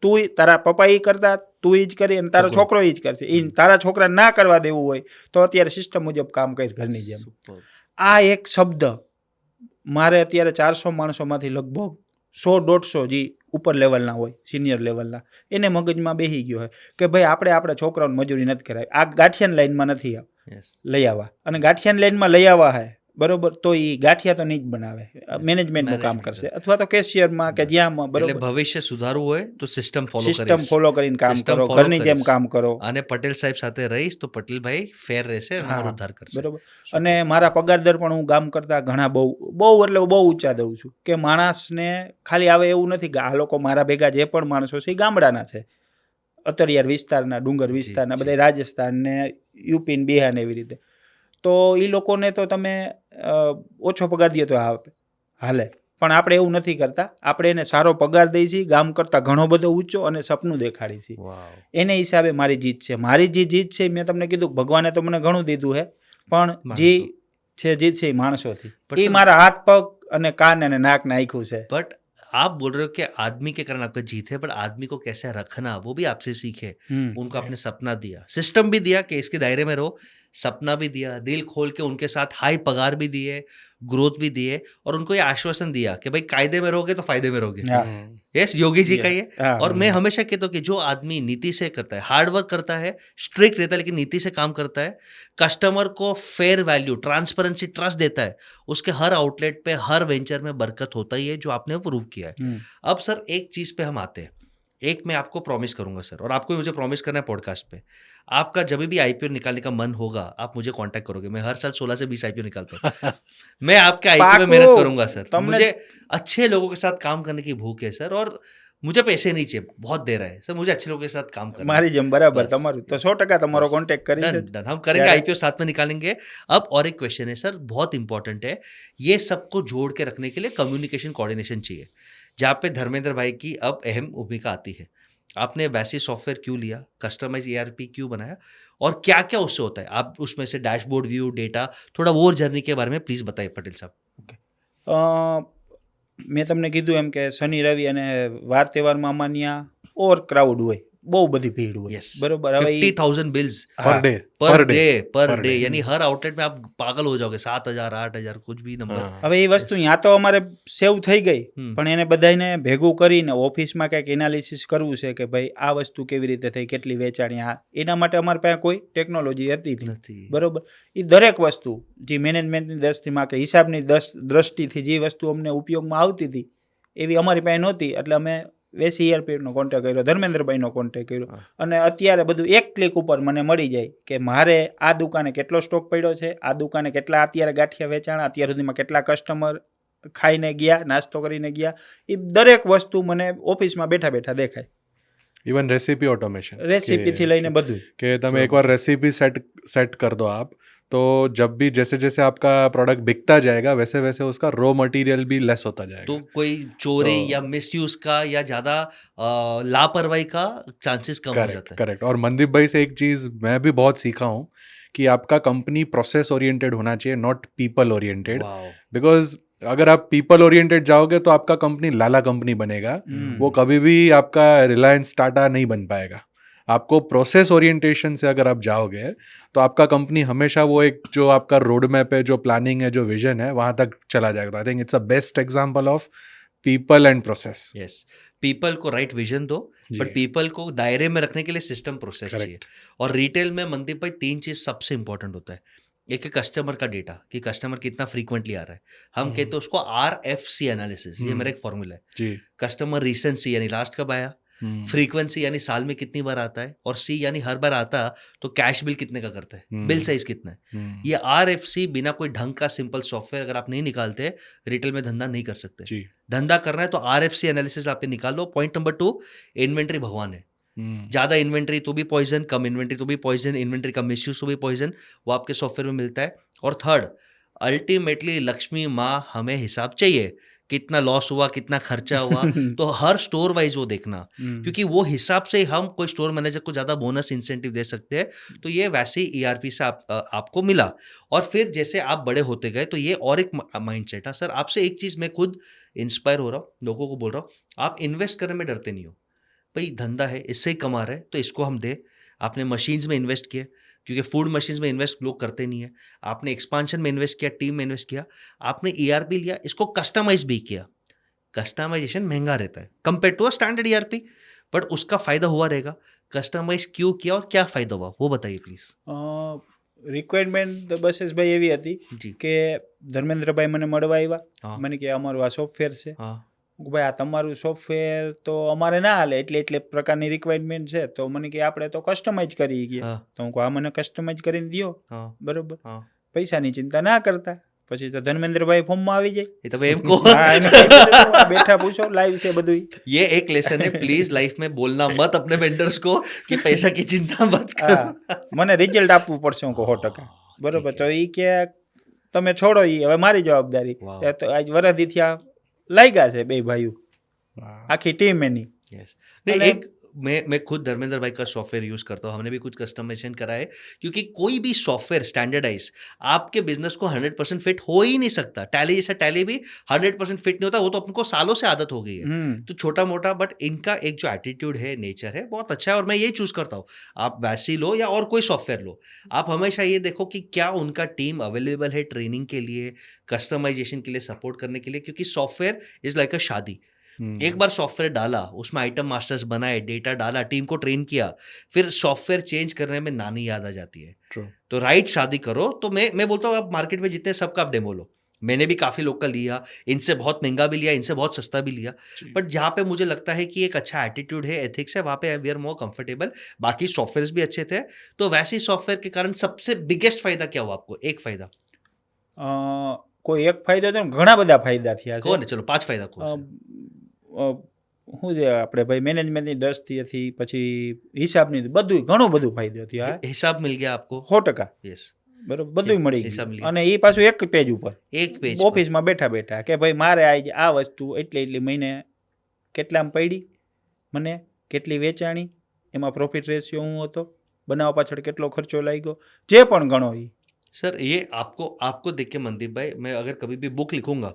તું તારા પપ્પા એ કરતા, તું એ જ કરી અને તારો છોકરો એ જ કરશે. એ તારા છોકરાને ના કરવા દેવું હોય તો અત્યારે સિસ્ટમ મુજબ કામ કરી ઘરની જેમ. Superb. આ એક શબ્દ મારે અત્યારે 400 માણસોમાંથી લગભગ 100-150 જે ઉપર લેવલના હોય, સિનિયર લેવલના, એને મગજમાં બેસી ગયો હોય કે ભાઈ આપણે આપણા છોકરાઓને મજૂરી નથી કરાવી. આ ગાંઠિયાની લાઈનમાં નથી Yes. લઈ આવવા, અને ગાંઠિયાની લાઈનમાં લઈ આવવા હે, બરોબર, તો એ ગાંઠિયા તો નહીં જ બનાવે, મેનેજમેન્ટનું કામ કરશે અથવા તો કેશિયરમાં કે જ્યાં, એટલે બરોબર, ભવિષ્ય સુધારવું હોય તો સિસ્ટમ ફોલો સિસ્ટમ ફોલો કરીને કામ System કરો, follow ઘરની જેમ કરીશ. કામ કરો. અને પટેલ સાહેબ સાથે રહીશ તો પટેલભાઈ ફેર રહેશે અને હા, અમારો ઉદ્ધાર કરશે. બરોબર. અને મારા પગાર દર પણ હું ગામ કરતા ઘણા બહુ એટલે બહુ ઊંચા દઉં છું કે માણસને ખાલી આવે એવું નથી કે આ લોકો મારા ભેગા જે પણ માણસો છે એ ગામડાના છે, અતરિયાર વિસ્તારના, ડુંગર વિસ્તારના, બધા રાજસ્થાન ને યુપી ને બિહાર ને એવી રીતે. તો એ લોકોને તો તમે ઓછો પગાર દઈએ તો હાલે, પણ આપણે એવું નથી કરતા. આપણે એને સારો પગાર દઈએ છીએ, ગામ કરતાં ઘણો બધો ઊંચો, અને સપનું દેખાડી છીએ. Wow. એને હિસાબે મારી જીત છે. મારી જે જીત છે મેં તમને કીધું, ભગવાને તો મને ઘણું દીધું છે, પણ જે છે જીત છે એ માણસોથી. પણ એ સર- મારા હાથ પગ અને કાન અને નાક નાખ્યું છે. बट आप बोल रहे हो कि आदमी के कारण आपका जीत है, बट आदमी को कैसे रखना वो भी आपसे सीखे. उनको आपने सपना दिया, सिस्टम भी दिया कि इसके दायरे में रहो, सपना भी दिया, दिल खोल के उनके साथ हाई पगार भी दिए, ग्रोथ भी दिए, और उनको ये आश्वासन दिया कि भाई कायदे में रहोगे तो फायदे में रहोगे. हाँ. यस, योगी जी का ये. हाँ. और मैं हमेशा कहता हूँ कि जो आदमी नीति से करता है, हार्ड वर्क करता है, स्ट्रिक्ट रहता है, लेकिन नीति से काम करता है, कस्टमर को फेयर वैल्यू, ट्रांसपेरेंसी, ट्रस्ट देता है, उसके हर आउटलेट पे, हर वेंचर में बरकत होता ही है, जो आपने प्रूव किया है. अब सर एक चीज पे हम आते हैं. एक मैं आपको प्रॉमिस करूंगा सर, और आपको भी मुझे प्रॉमिस करना है पॉडकास्ट पे. आपका जब भी आईपीओ निकालने का मन होगा आप मुझे कांटेक्ट करोगे. मैं हर साल 16 से 20 आईपीओ निकालता हूँ. मैं आपके आईपीओ में मेहनत करूंगा सर. मुझे अच्छे लोगों के साथ काम करने की भूख है सर, और मुझे पैसे नहीं चाहिए, बहुत दे रहा है सर, मुझे अच्छे लोगों के साथ काम करना है. મારી જેમ બરાબર બસ. તમારું તો 100% તમારો બસ. કોન્ટેક્ટ કરી डन છે. डन, हम करेंगे, यार- आईपीओ साथ में निकालेंगे. अब और एक क्वेश्चन है सर, बहुत इंपॉर्टेंट है, ये सबको जोड़ के रखने के लिए कम्युनिकेशन कोऑर्डिनेशन चाहिए, जहाँ पे धर्मेंद्र भाई की अब अहम भूमिका आती है. आपने वैसी सॉफ्टवेयर क्यों लिया, कस्टमाइज ERP क्यों बनाया, और क्या क्या उससे होता है, आप उसमें से डैशबोर्ड व्यू, डेटा, थोड़ा वो जर्नी के बारे में प्लीज बताइए पटेल साहब. મેં તમને કીધું એમ કે શનિ રવિ અને વાર તહેવારમાં અમાન્યા ઓર ક્રાઉડ હોય, બહુ બધી ભીડ હોય, यस, બરોબર. હવે 50,000 बिल्स पर હા, डे पर डे पर per डे, day. यानी हर आउटलेट में आप पागल हो जाओगे. 7,000 8,000 कुछ भी नंबर. હવે એ વસ્તુ ત્યાં તો અમારે સેવ થઈ ગઈ, હમ. પણ એને બધાને ભેગું કરીને ઓફિસમાં કંઈક એનાલિસિસ કરવું છે કે ભાઈ આ વસ્તુ કેવી રીતે થઈ, કેટલી વેચાણી, આ એના માટે અમારી પાસે કોઈ ટેકનોલોજી હતી નહીં, નથી. બરોબર. એ દરેક વસ્તુ જે મેનેજમેન્ટની દ્રષ્ટિમાં કે હિસાબની દ્રષ્ટિથી જે વસ્તુ અમને ઉપયોગમાં આવતી હતી એવી અમારી પાસે નહોતી. એટલે અમે વેસી ERPનો કોન્ટેક્ટ કર્યો, ધર્મેન્દ્રભાઈનો કોન્ટેક્ટ કર્યો, હા. અને અત્યારે બધું એક ક્લિક ઉપર મને મળી જાય કે મારે આ દુકાને કેટલો સ્ટોક પડ્યો છે, આ દુકાને કેટલા અત્યારે ગાંઠિયા વેચાણા, અત્યાર સુધીમાં કેટલા કસ્ટમર ખાઈને ગયા, નાસ્તો કરીને ગયા, એ દરેક વસ્તુ મને ઓફિસમાં બેઠા બેઠા દેખાય. ઇવન રેસીપી ઓટોમેશન રેસીપીથી લઈને બધું કે તમે એકવાર રેસીપી सेट कर दो आप, तो जब भी जैसे जैसे आपका प्रोडक्ट बिकता जाएगा वैसे वैसे उसका रॉ मटेरियल भी लेस होता जाएगा. तो कोई चोरी तो- या मिसयूज का या ज्यादा लापरवाही का चांसेस कम हो जाता करेक्ट है. करेक्ट. और मनदीप भाई से एक चीज मैं भी बहुत सीखा हूँ कि आपका कंपनी प्रोसेस ओरिएंटेड होना चाहिए, not people oriented. Wow. Because अगर आप पीपल ओरिएंटेड जाओगे तो आपका कंपनी लाला कंपनी बनेगा, वो कभी भी आपका रिलायंस टाटा नहीं बन पाएगा. आपको प्रोसेस ओरिएंटेशन से अगर आप जाओगे तो आपका कंपनी हमेशा वो एक जो आपका रोड मैप है, जो प्लानिंग है, जो विजन है, वहां तक चला जाएगा. I think it's a best example of people and process. Yes, people को राइट विजन दो, जी. बट पीपल को दायरे में रखने के लिए सिस्टम प्रोसेस Correct. चाहिए. और रिटेल में मनदीप भाई 3 चीज सबसे इंपॉर्टेंट होता है. एक है कस्टमर का डेटा, कि कस्टमर कितना फ्रीक्वेंटली आ रहा है. हम कहते हैं उसको RFC एनालिसिस. ये मेरा एक फॉर्मूला है. जी. कस्टमर रिसेंसी यानी लास्ट कब आया, फ्रीक्वेंसी यानी साल में कितनी बार आता है, और C यानी हर बार आता तो कैश बिल कितने का करता है, बिल साइज कितना है. ये RFC बिना कोई ढंग का सिंपल सॉफ्टवेयर अगर आप नहीं निकालते, रिटेल में धंधा नहीं कर सकते. जी. धंधा करना है तो RFC एनालिसिस आप निकाल लो. पॉइंट नंबर 2, इन्वेंट्री भगवान है. ज्यादा इन्वेंट्री तो भी पॉइजन, कम इन्वेंट्री तो भी पॉइजन, इन्वेंट्री का मिसयूज तो भी पॉइजन, वो आपके सॉफ्टवेयर में मिलता है. और थर्ड, अल्टीमेटली लक्ष्मी माँ हमें हिसाब चाहिए, कितना लॉस हुआ, कितना खर्चा हुआ, तो हर स्टोर वाइज वो देखना, क्योंकि वो हिसाब से हम कोई स्टोर मैनेजर को ज्यादा बोनस इंसेंटिव दे सकते हैं. तो ये वैसे ही ERP से आपको मिला. और फिर जैसे आप बड़े होते गए तो ये और एक माइंडसेट है. सर आपसे एक चीज मैं खुद इंस्पायर हो रहा हूँ, लोगों को बोल रहा हूँ, आप इन्वेस्ट करने में डरते नहीं हो. भाई धंधा है, इससे ही कमा रहे हैं तो इसको हम दे. आपने मशीन्स में इन्वेस्ट किया, क्योंकि फूड मशीन्स में इन्वेस्ट लोग करते नहीं है. आपने एक्सपांशन में इन्वेस्ट किया, टीम में इन्वेस्ट किया. आपने ERP लिया, इसको कस्टमाइज भी किया. कस्टमाइजेशन महंगा रहता है compare to standard ERP, but उसका फायदा हुआ रहेगा. कस्टमाइज क्यों किया और क्या फायदा हुआ वो बताइए प्लीज. રિક્વાયરમેન્ટ બસેશભાઈ એવી હતી જી. કે ધર્મેન્દ્રભાઈ મને મળવા આવ્યા, હા. મને કે અમારું આ સોફ્ટવેર છે. हाँ. હું કહું, ભાઈ આ તમારું સોફ્ટવેર તો અમારે ના હાલે, એટલે પ્રકારની રિક્વાયરમેન્ટ છે, તો મને કે આપણે તો કસ્ટમાઇઝ કરી ગયા. हाँ. તો હું કહું, આ મને કસ્ટમાઇઝ કરીને દ્યો, हाँ. બરોબર, हाँ. પૈસાની ચિંતા ના કરતા. પછી તો ધર્મેન્દ્રભાઈ ફોર્મમાં આવી જાય. ये तो एम को હા, એને કહી દીધું, બેઠા પૂછો, લાઈવ છે બધું. ये एक लेसन है, प्लीज लाइफ में बोलना मत अपने वेंडर्स को कि पैसा की चिंता मत करो. હા, મને રિઝલ્ટ આપવું પડશે, હું કહું 100%. બરોબર, તો એ કે તમે છોડો, એ હવે મારી જવાબદારી. Wow. એ તો આજ વરદી થયા લાગ્યા છે બે ભાઈઓ, આખી ટીમ એની. यस. नहीं, मतलब- एक मैं खुद धर्मेंद्र भाई का सॉफ्टवेयर यूज करता हूँ. हमने भी कुछ कस्टमाइजेशन करा है, क्योंकि कोई भी सॉफ्टवेयर स्टैंडर्डाइज आपके बिजनेस को 100% फिट हो ही नहीं सकता. टैली जैसा टैली भी 100% फिट नहीं होता, वो तो अपन को सालों से आदत हो गई है. હમ तो छोटा मोटा, बट इनका एक जो एटीट्यूड है, नेचर है, बहुत अच्छा है. और मैं यही चूज करता हूँ. आप वैसी लो या और कोई सॉफ्टवेयर लो, आप हमेशा ये देखो कि क्या उनका टीम अवेलेबल है ट्रेनिंग के लिए, कस्टमाइजेशन के लिए, सपोर्ट करने के लिए. क्योंकि सॉफ्टवेयर इज लाइक अ शादी. एक बार सॉफ्टवेयर डाला, उसमें आइटम मास्टर्स बनाए, डेटा डाला, टीम को ट्रेन किया, फिर सॉफ्टवेयर चेंज करने में नानी याद आ जाती है. True. तो राइट शादी करो. तो मैं बोलता हूँ आप मार्केट में जितने सबका आप डेमो लो. मैंने भी काफी लोग का लिया, इनसे बहुत महंगा भी लिया, इनसे बहुत सस्ता भी लिया. जी. बट जहाँ पे मुझे लगता है कि एक अच्छा एटीट्यूड है, एथिक्स है, वहाँ पे वी आर मोर कंफर्टेबल. बाकी सॉफ्टवेयर भी अच्छे थे. तो वैसे सॉफ्टवेयर के कारण सबसे बिगेस्ट फायदा क्या हुआ आपको? एक फायदा કોઈ એક ફાયદો તો ઘણા બધા ફાયદા થયા છે. कौन है? चलो 5 फायदा कौन અ, से? શું છે આપણે ભાઈ મેનેજમેન્ટની દ્રષ્ટિએથી, પછી હિસાબની, બધું ઘણું બધું ફાયદો થયો. हिसाब मिल गया आपको. 100%. यस. બરોબર, બધું મળી હિસાબ ગયું. લીધો. અને એ પાછું એક પેજ ઉપર, एक पेज ઓફિસમાં બેઠા બેઠા કે ભાઈ મારે આ વસ્તુ એટલી મહિને કેટલામાં પડી, મને કેટલી વેચાણી, એમાં પ્રોફિટ રેશિયો શું હતો, બનાવવા પાછળ કેટલો ખર્ચો લાગ્યો, જે પણ ગણો એ. सर ये आपको देख के मनदीप भाई, मैं अगर कभी भी बुक लिखूंगा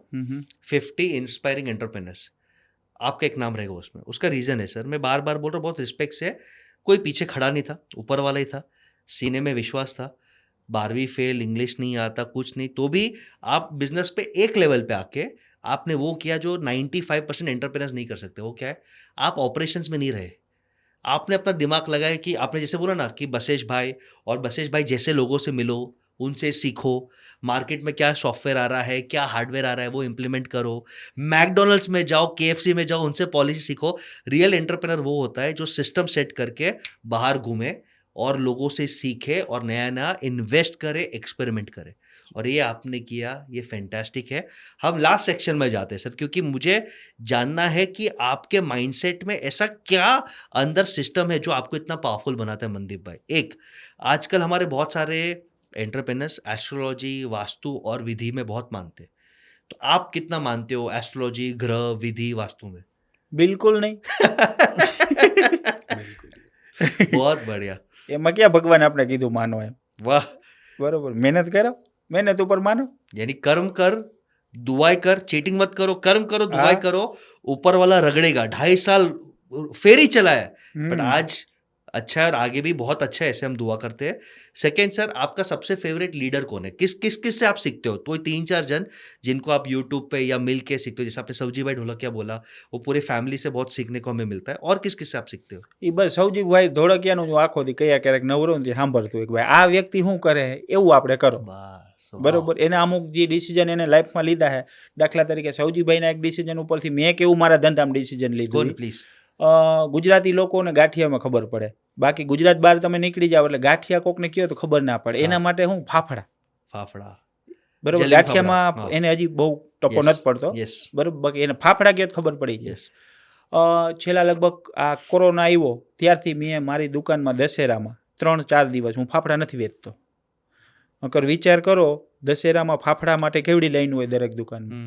50 इंस्पायरिंग एंटरप्रेन्योर्स, आपका एक नाम रहेगा उसमें. उसका रीजन है सर, मैं बार बार बोल रहा हूँ, बहुत रिस्पेक्ट से. कोई पीछे खड़ा नहीं था, ऊपर वाला ही था. सीने में विश्वास था. 12वीं फेल, इंग्लिश नहीं आता, कुछ नहीं, तो भी आप बिजनेस पे एक लेवल पे आके आपने वो किया जो 95% एंटरप्रेन्योर्स नहीं कर सकते. वो क्या है? आप ऑपरेशंस में नहीं रहे. आपने अपना दिमाग लगाया कि आपने जैसे बोला ना कि बसेश भाई, और बसेश भाई जैसे लोगों से मिलो, उनसे सीखो, मार्केट में क्या सॉफ्टवेयर आ रहा है, क्या हार्डवेयर आ रहा है, वो इंप्लीमेंट करो. मैकडोनल्ड्स में जाओ, KFC में जाओ, उनसे पॉलिसी सीखो. रियल एंटरप्रेन्योर वो होता है जो सिस्टम सेट करके बाहर घूमे और लोगों से सीखे और नया नया इन्वेस्ट करे, एक्सपेरिमेंट करे. और ये आपने किया, ये फैंटास्टिक है। हम लास्ट सेक्शन में जाते हैं सर, क्योंकि मुझे जानना है कि आपके माइंडसेट में ऐसा क्या अंदर सिस्टम है जो आपको इतना पावरफुल बनाता है मनदीप भाई। एक, आजकल हमारे बहुत सारे एंटरप्रेन्योर्स एस्ट्रोलॉजी, वास्तु और विधि में बहुत मानते हैं, तो आप कितना मानते हो एस्ट्रोलॉजी, ग्रह, विधि, वास्तु में? બિલકુલ નહીં. बहुत बढ़िया, એમાં ક્યાં ભગવાન આપણે કીધું માનો એમ. वाह। બરોબર, મહેનત કરો, મહેનત ઉપર માનો. यानी कर्म कर, दुआई कर, चीटिंग मत करो, कर्म करो, दुआई हाँ। करो, ऊपर वाला रगड़ेगा। 2.5 साल फेरी चला है, बट હમ. आज अच्छा है और आगे भी बहुत अच्छा है, ऐसे हम दुआ करते हैं। सेकंड सर, आपका सबसे फेवरेट लीडर कौन है? किस से आप सीखते हो? तो 3-4 जन जिनको आप यूट्यूब पे या मिल के सीखते हो, जैसे आपने सवजी भाई ढोलकिया बोला, वो पूरे फैमिली से बहुत सीखने को हमें मिलता है। और किस से आप सीखते हो? એ બસ સૌજીભાઈ ધોળકિયાનું હું આખો દી કયા ક્યારેક નવરો ને સાંભળતું હોય કે ભાઈ આ વ્યક્તિ શું કરે એવું આપણે કરો. बस, બરોબર, એને અમુક જે ડિસિઝન એને લાઈફમાં લીધા છે, દાખલા તરીકે સૌજીભાઈના એક ડિસિઝન ઉપરથી મેં કેવું મારા ધંધામાં ડિસિઝન લીધું. कौन प्लीज? ગુજરાતી લોકોને ગાંઠિયામાં ખબર પડે, બાકી ગુજરાત બહાર તમે નીકળી જાવ એટલે ગાંઠિયા કોકને કહો તો ખબર ના પડે. એના માટે હું ફાફડા, फाफड़ा, બરોબર, જલેબી ગાંઠિયામાં ફાફડા, હા. એને હજી બહુ ટપો Yes. નથી પડતો, यस બરોબર, બાકી એને ફાફડા કહો તો ખબર પડી જાય. यस, છેલ્લા લગભગ આ કોરોના આવ્યો ત્યારથી મેં મારી દુકાનમાં દશેરામાં 3-4 દિવસ હું ફાફડા નથી વેચતો. અગર વિચાર કરો દશેરામાં ફાફડા માટે કેવડી લાઈન હોય દરેક દુકાનમાં.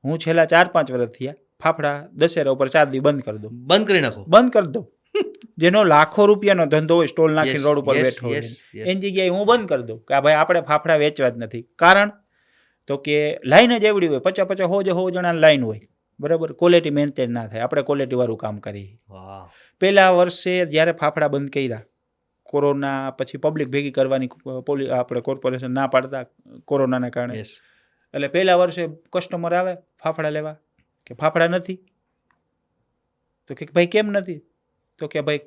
હું છેલ્લા 4-5 વર્ષ થયા ફાફડા દશેરા ઉપર 4 દી બંધ કરી દઉં, बंद करे नको। બંધ કરી દઉં. જેનો લાખો રૂપિયાનો ધંધો હોય, સ્ટોલ નાખીને રોડ ઉપર બેઠો હોય, એની જગ્યાએ હું બંધ કરી દઉં કે આ ભાઈ આપણે ફાફડા વેચવા જ નથી. કારણ તો કે લાઈન જ એવડી હોય, 50-100 જણાની લાઈન હોય, બરાબર, ક્વોલિટી મેન્ટેન ના થાય. આપણે ક્વોલિટીવાળું કામ કરીએ. वाह, પહેલા વર્ષે જ્યારે ફાફડા બંધ કર્યા, કોરોના પછી પબ્લિક ભેગી કરવાની આપણે કોર્પોરેશન ના પાડતા કોરોનાના કારણે, यस, એટલે પહેલા વર્ષે કસ્ટમર આવે ફાફડા લેવા કે ફાફડા નથી, તો કે ભાઈ કેમ નથી, તો કે ભાઈ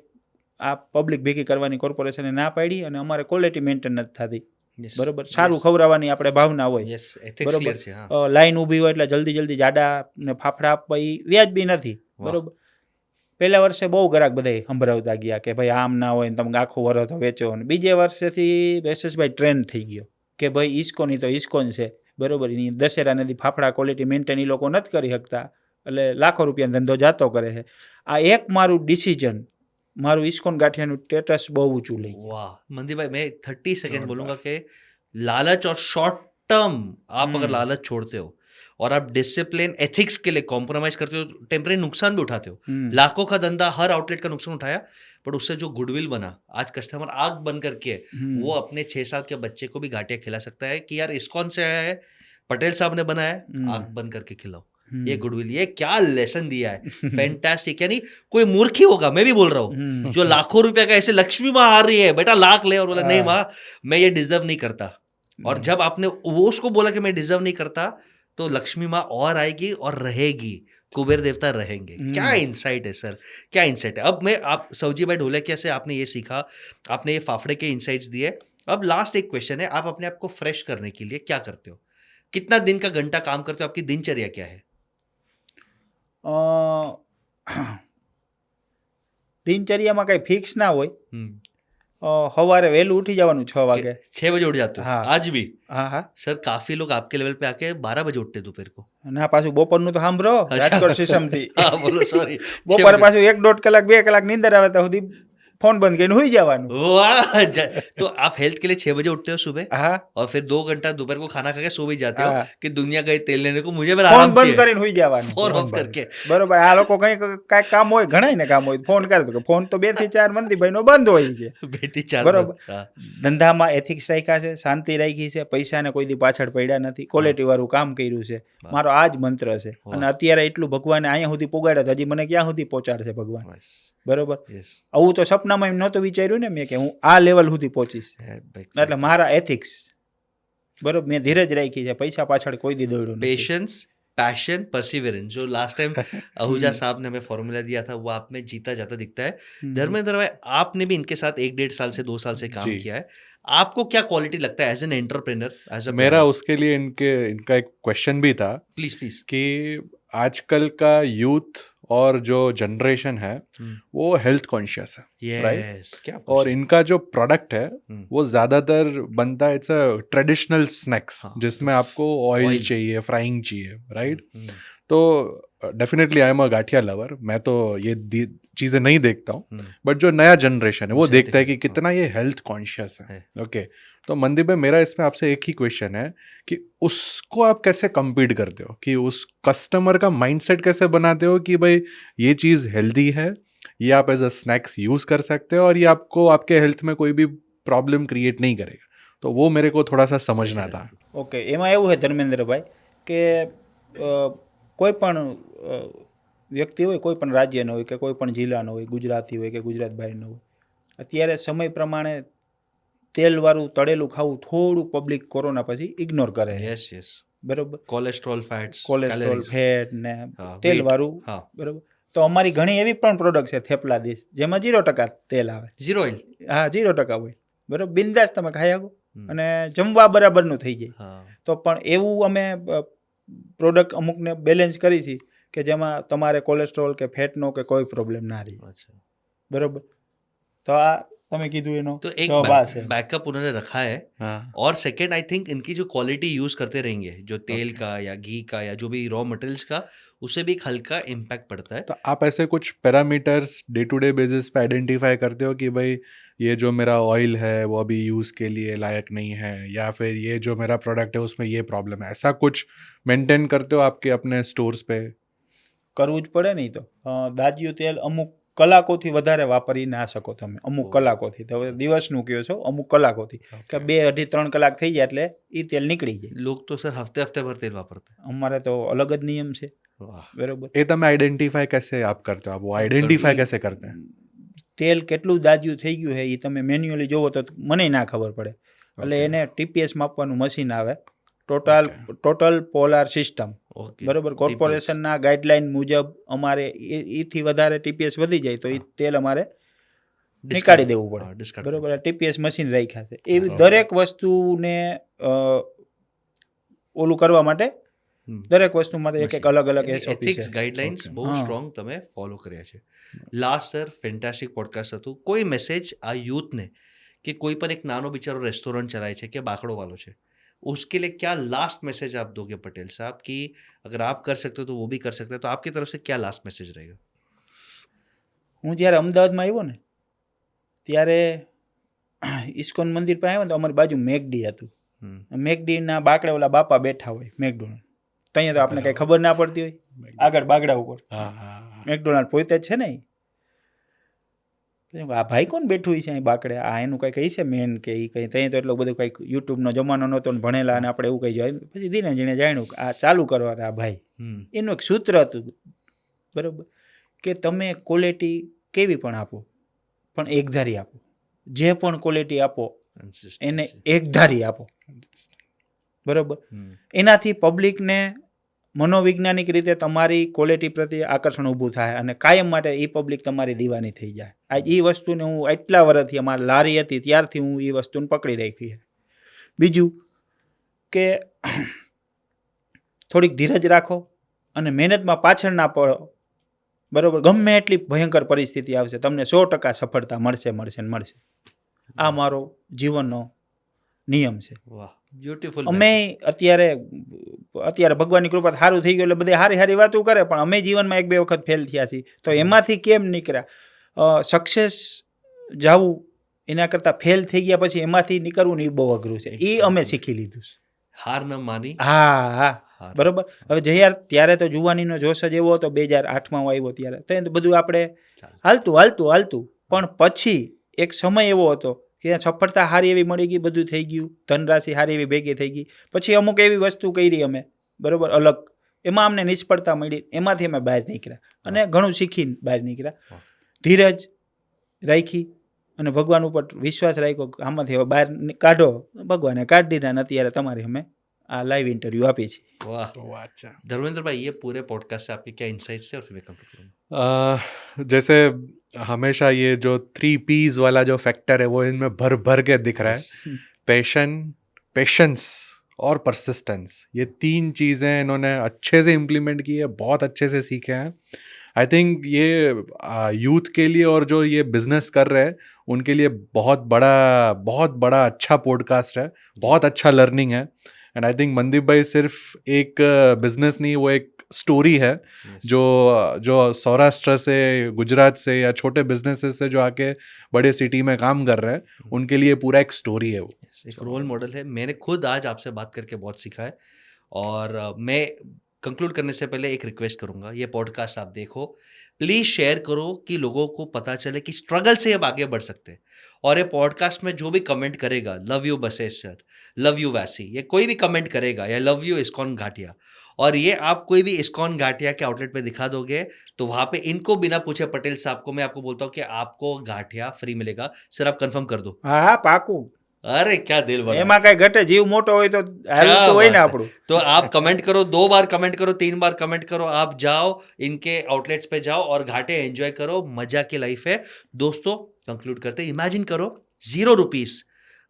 આ પબ્લિક ભેગી કરવાની કોર્પોરેશને ના પાડી અને અમારે ક્વોલિટી મેન્ટેન નથી થતી, यस, બરોબર, સારું ખવડાવવાની આપણે ભાવના હોય, यस, एथिक्स बरोबर. क्लियर છે, હા, લાઈન ઊભી હોય એટલે જલ્દી જાડા ને ફાફડા આપવા એ વ્યાજબી નથી, વાહ. બરોબર. પહેલા વર્ષે બહુ ગ્રાહક બધા સંભળાવતા ગયા કે ભાઈ આમ ના હોય ને તમે આખું વરસ તો વેચો. ને બીજે વર્ષેથી વેસેસભાઈ ટ્રેન્ડ થઈ ગયો કે ભાઈ ઇસ્કોની તો ઇસ્કોન છે, બરોબર, એની દશેરા નથી ફાફડા ક્વોલિટી મેન્ટેન એ લોકો નથી કરી શકતા, એટલે લાખો રૂપિયાનો ધંધો જાતો કરે છે. આ એક મારું ડિસિઝન, મારું ઇસ્કોન ગાંઠિયાનું સ્ટેટસ બહુ ઊંચું લઈ ગયું. वाह मनदीप भाई, मैं 30 सेकंड बोलूंगा कि लालच और शॉर्ट टर्म आप अगर लालच छोड़ते हो और आप डिसिप्लिन एथिक्स के लिए कॉम्प्रोमाइज करते हो, टेम्परेरी नुकसान भी उठाते हो। હમ. लाखों का धंधा, हर आउटलेट का नुकसान उठाया, बट उससे जो गुडविल बना, आज कस्टमर आग बन करके हम्म. वो अपने 6 साल के बच्चे को भी गांठिया खिला सकता है कि यार इस्कॉन से आया है, पटेल साहब ने बनाया है, हम्म. आग बन करके खिलाओ। हम्म. ये गुडविल, ये क्या लेसन दिया है, फैंटास्टिक। यानी कोई मूर्ख ही होगा, मैं भी बोल रहा हूँ, हम्म. जो लाखों रुपए का ऐसे लक्ष्मी माँ आ रही है, बेटा लाख ले, और बोला हाँ. नहीं माँ मैं ये डिजर्व नहीं करता, और जब आपने वो उसको बोला कि मैं डिजर्व नहीं करता, तो लक्ष्मी माँ और आएगी और रहेगी, कुबेर देवता रहेंगे। क्या इंसाइट है सर, क्या इंसाइट है। अब मैं आप सवजी भाई ढोलकिया से आपने ये सीखा, आपने ये फाफड़े के इंसाइट्स दिए। अब लास्ट एक क्वेश्चन है, आप अपने आप को फ्रेश करने के लिए क्या करते हो? कितना दिन का घंटा काम करते हो? आपकी दिनचर्या क्या है? દિનચર્યામાં કઈ ફિક્સ ના હોય. हम्म, સવારે વહેલું ઉઠી જવાનું 6 વાગે. 6 बजे उठ जाते हो? हाँ. आज भी? હા હા, सर काफी लोग आपके लेवल पे आके 12 बजे उठते दोपहर को। ના પાછું બપોરનું તો સાંભળો રાજકોટ સિસ્ટમથી. हाँ बोलो, सॉरी। બપોરે પાછું 1-1.5 કલાક 2 કલાક નીંદર આવે તો સુધી ફોન બંધ કરીને હુઈ જવાનું. वाह, तो आप हेल्थ के लिए 6 बजे उठते हो सुबह, હા, और फिर 2 घंटा दोपहर को खाना खा के सो भी जाते हो हाँ. कि दुनिया गई तेल लेने को, मुझे मेरा ફોન आराम બંધ चाहिए। કરીને હુઈ જવાનું. फोन ऑफ करके। બરોબર, આ લોકો કાંઈ કામ હોય, ઘણાય ને કામ હોય, ફોન કરે તો ફોન તો 2 થી 4 મંદીભાઈનો બંધ હોય છે. बेटी चार बरोबर. बजे। हाँ, ધંધામાં એથિક્સ રાખ્યા છે, શાંતિ રાખી છે, પૈસાને કોઈ દી પાછળ પડ્યા નથી, ક્વોલિટી વાળું કામ કર્યું છે. મારો આ જ મંત્ર છે. અને અત્યારે એટલું ભગવાને અહીંયા સુધી પોગાડ્યા, હજી મને ક્યાં સુધી પહોંચાડશે ભગવાન, बस, બરોબર. yes, આવું તો સપનામાં એમ નહોતું વિચાર્યું ને મેં કે હું આ લેવલ સુધી પહોંચીશ. है, big એટલે મારા એથિક્સ, બરોબર, મેં ધીરજ રાખી છે, પૈસા પાછળ કોઈ દી દોડ્યું નથી. पेशेंस, पैशन, परसिवरेंस, जो लास्ट टाइम आहूजा साहब ने हमें फॉर्मूला दिया था, वो आप में जीता जाता दिखता है। धर्मेंद्र भाई, आपने भी इनके साथ 1-1.5 साल से 2 साल से काम जी. किया है, आपको क्या क्वालिटी लगता है as an entrepreneur, as a मेरा उसके लिए इनका एक क्वेश्चन भी था प्लीज प्लीज। कि आजकल का यूथ और जो जनरेशन है वो हेल्थ कॉन्शियस है, right? यस, क्या और इनका जो प्रोडक्ट है वो ज़्यादातर बनता है, इट्स अ ट्रेडिशनल स्नैक्स हाँ, जिसमें आपको ऑयल oil. चाहिए, फ्राइंग चाहिए, राइट? तो definitely I am a gathiya lover, मैं तो ये चीज़ें नहीं देखता हूँ, बट जो नया जनरेशन है वो उसे देखता है कि देखो, कितना ये हेल्थ कॉन्शियस है। है। ओके, तो मनदीप भाई मेरा इसमें आपसे एक ही क्वेश्चन है कि उसको आप कैसे कम्पीट करते हो, कि उस कस्टमर का माइंडसेट कैसे बनाते हो कि भाई ये चीज़ हेल्दी है, ये आप एज अ स्नैक्स यूज़ कर सकते हो और ये आपको आपके हेल्थ में कोई भी प्रॉब्लम क्रिएट नहीं करेगा, तो वो मेरे को थोड़ा सा समझना था। ઓકે, એમાં એવું છે ધર્મેન્દ્રભાઈ કે કોઈ પણ વ્યક્તિ હોય, કોઈ પણ રાજ્યનો હોય કે કોઈ પણ જિલ્લાનો હોય, ગુજરાતી હોય કે ગુજરાત બહારનો હોય, અત્યારે સમય પ્રમાણે તેલવાળું તળેલું ખાવું થોડું પબ્લિક કોરોના પછી ઇગ્નોર કરે છે, યસ યસ, બરાબર? Cholesterol, fats, cholesterol, calories, fat ને હા, તેલવાળું, હા, બરાબર? તો અમારી ઘણી એવી પણ પ્રોડક્ટ છે થેપલા ડીશ જેમાં 0% તેલ આવે, ઝીરો ઓઇલ, હા 0% હોય, બરાબર? બિંદાસ તમે ખાઈ શકો અને જમવા બરાબરનું થઈ જાય. હા, તો પણ એવું અમે પ્રોડક્ટ અમુકને બેલેન્સ કરી છે કે જેમાં તમારે કોલેસ્ટ્રોલ કે ફેટનો કે કોઈ પ્રોબ્લેમ ના રહે, अच्छा, બરાબર? તો આ તમે કીધું એનો तो एक જવાબ આ છે. बैकअप उन्होंने रखा है। हाँ, और सेकंड आई थिंक इनकी जो क्वालिटी यूज करते रहेंगे, जो तेल Okay. का या घी का या जो भी रॉ मटेरियल्स का, उससे भी एक हल्का इम्पैक्ट पड़ता है। तो आप ऐसे कुछ parameters day to day basis पे आइडेंटिफाई करते हो कि भाई ये जो मेरा ऑयल है वो अभी यूज़ के लिए लायक नहीं है, या फिर ये जो मेरा प्रोडक्ट है उसमें ये प्रॉब्लम है, ऐसा कुछ मेंटेन करते हो आपके अपने स्टोर्स पे? કરવું જ પડે નહીં તો દાજ્યું તેલ અમુક કલાકોથી વધારે વાપરી ના શકો તમે, અમુક ઓહ. કલાકોથી. તો હવે દિવસનું કહો છો, અમુક કલાકોથી કે 2, 2.5, 3 કલાક થઈ જાય એટલે એ તેલ નીકળી જાય. लोग तो सर हफ्ते हफ्ते भर तेल वापरते અમારે તો અલગ જ નિયમ છે, हैं। वाह, બરાબર? ये तब मैं आइडेंटिफाई कैसे आप करते हो, आप वो आइडेंटिफाई कैसे करते हैं? તેલ કેટલું દાજ્યું થઈ ગયું છે એ તમે મેન્યુઅલી જોવો તો મને ના ખબર પડે. એટલે Okay. એને ટીપીએસ માપવાનું મશીન આવે, ટોટલ પોલાર સિસ્ટમ, ओके, બરાબર? કોર્પોરેશનના ગાઈડલાઈન મુજબ અમારે એથી વધારે ટીપીએસ વધી જાય તો એ તેલ અમારે નીકાળી દેવું પડે, डिस्कार्ड, બરાબર? ટીપીએસ મશીન રાખ્યા છે. એવી હા. દરેક વસ્તુને ઓલું કરવા માટે દરેક વસ્તુ માટે એક એક અલગ અલગ એસઓપી એથિક્સ છે. Guidelines Okay. બહુ હા. સ્ટ્રોંગ તમે ફોલો કર્યા છે. લાસ્ટ સર ફેન્ટાસ્ટિક પોડકાસ્ટ હતું. કોઈ મેસેજ આ યુથને કે કોઈ પણ એક નાનો બિચારો રેસ્ટોरेंट चलाए છે કે बाकड़ो वालो છે, उसके लिए क्या लास्ट मैसेज आप दोगे पटेल साहब कि अगर आप कर सकते हो तो वो भी कर सकते हैं, तो आपकी तरफ से क्या लास्ट मैसेज रहेगा? હું જ્યારે અમદાવાદમાં આવ્યો ને ત્યારે ઇસ્કોન મંદિર પાસે આવ્યો ને તો અમારી બાજુ મેકડી હતું. મેકડીના બાકડે ઓલા બાપા બેઠા હોય મેકડોનાલ્ડ. ત્યાં તો આપણે કંઈ ખબર ના પડતી હોય, આગળ બાગડા ઉપર हाँ हाँ મેકડોનાલ્ડ પોતે જ છે ને ઈ. પછી આ ભાઈ કોણ બેઠું છે અહીં બાકડે, આ એનું કંઈ કહી છે મેન કે એ કંઈ, ત્યાં તો એટલો બધો કંઈક યુટ્યુબનો જમાનો નહોતો ને ભણેલા અને આપણે એવું કંઈ જાય. પછી ધીરે ધીરે જાણ્યું કે આ ચાલુ કરવાના આ ભાઈ, એનું એક સૂત્ર હતું, બરાબર? કે તમે ક્વોલિટી કેવી પણ આપો પણ એકધારી આપો, જે પણ ક્વોલિટી આપો એને એકધારી આપો, બરાબર? એનાથી પબ્લિકને મનોવૈજ્ઞાનિક રીતે તમારી ક્વોલિટી પ્રત્યે આકર્ષણ ઊભું થાય અને કાયમ માટે એ પબ્લિક તમારી દીવાની થઈ જાય. આ એ વસ્તુને હું એટલા વર્ષથી, અમારી લારી હતી ત્યારથી હું એ વસ્તુને પકડી રાખી છે. બીજું કે થોડીક ધીરજ રાખો અને મહેનતમાં પાછળ ના પડો, બરાબર? ગમે એટલી ભયંકર પરિસ્થિતિ આવશે તમને 100% સફળતા મળશે મળશે ને મળશે. આ મારો જીવનનો નિયમ છે. વાહ, બ્યુટીફુલ. અમે અત્યારે ભગવાનની કૃપા સારું થઈ ગયું એટલે બધી સારી સારી વાતો કરે, પણ અમે જીવનમાં 1-2 વખત ફેલ થયા છીએ. તો એમાંથી કેમ નીકળ્યા? સક્સેસ જવું એના કરતાં ફેલ થઈ ગયા પછી એમાંથી નીકળવું ને એ બહુ અઘરું છે. એ અમે શીખી લીધું છે. હાર ન માની. હા, બરોબર. હવે ત્યારે તો જુવાનીનો જોશ જ એવો હતો, 2008માં હું આવ્યો ત્યારે તો બધું આપણે હાલતું પણ પછી એક સમય એવો હતો કે સફળતા સારી એવી મળી ગઈ, બધું થઈ ગયું, ધનરાશિ સારી એવી ભેગી થઈ ગઈ. પછી અમુક એવી વસ્તુ કરી અમે, બરોબર, અલગ, એમાં અમને નિષ્ફળતા મળી, એમાંથી અમે બહાર નીકળ્યા અને ઘણું શીખીને બહાર નીકળ્યા. ધીરજ રાખી અને ભગવાન ઉપર વિશ્વાસ રાખ્યો, આમાંથી હવે બહાર કાઢો, ભગવાને કાઢી દીધા અને અત્યારે તમારી અમે આ લાઈવ इंटरव्यू આપી છે. वाह, अच्छा। धर्मेंद्र भाई, ये पूरे पॉडकास्ट से आपके क्या इंसाइट्स थे और फिर मैं कंप्लीट करूंगा। जैसे हमेशा ये जो 3 P's वाला जो फैक्टर है वो इनमें भर भर के दिख रहा है। पेशेंस और परसिस्टेंस, ये 3 चीज़ें इन्होंने अच्छे से इम्प्लीमेंट की है, बहुत अच्छे से सीखे हैं। आई थिंक ये यूथ के लिए और जो ये बिजनेस कर रहे हैं उनके लिए बहुत बड़ा अच्छा पॉडकास्ट है, बहुत अच्छा लर्निंग है। एंड आई थिंक मनदीप भाई सिर्फ एक बिजनेस नहीं, वो एक स्टोरी है जो सौराष्ट्र से, गुजरात से या छोटे बिजनेसेस से जो आके बड़े सिटी में काम कर रहे हैं उनके लिए पूरा एक स्टोरी है वो। एक रोल मॉडल है। मैंने खुद आज आपसे बात करके बहुत सीखा है। और मैं कंक्लूड करने से पहले एक रिक्वेस्ट करूंगा, ये पॉडकास्ट आप देखो, प्लीज शेयर करो कि लोगों को पता चले कि स्ट्रगल से अब आगे बढ़ सकते हैं। और ये पॉडकास्ट में जो भी कमेंट करेगा, love you Basesh sir, love you वैसी, ये कोई भी कमेंट करेगा, या लव यू इस्कॉन घाटिया, और ये आप कोई भी इस्कॉन घाटिया के आउटलेट पे दिखा दोगे तो वहां पे इनको बिना पूछे पटेल साहब को मैं आपको बोलता हूँ कि आपको घाटिया फ्री मिलेगा। सर आप कंफर्म कर दो। હા હા પાકું, अरे क्या दिल बड़ा, એમાં કઈ ઘટે, જીવ મોટો હોય તો હાલ क्या તો હોય ને बात है। આપણું। तो आप कमेंट करो, 2 बार कमेंट करो, 3 बार कमेंट करो, आप जाओ इनके आउटलेट्स पे जाओ और घाटे एंजॉय करो, मजा की लाइफ है। दोस्तों कंक्लूड करते, इमेजिन करो 0 रुपीस,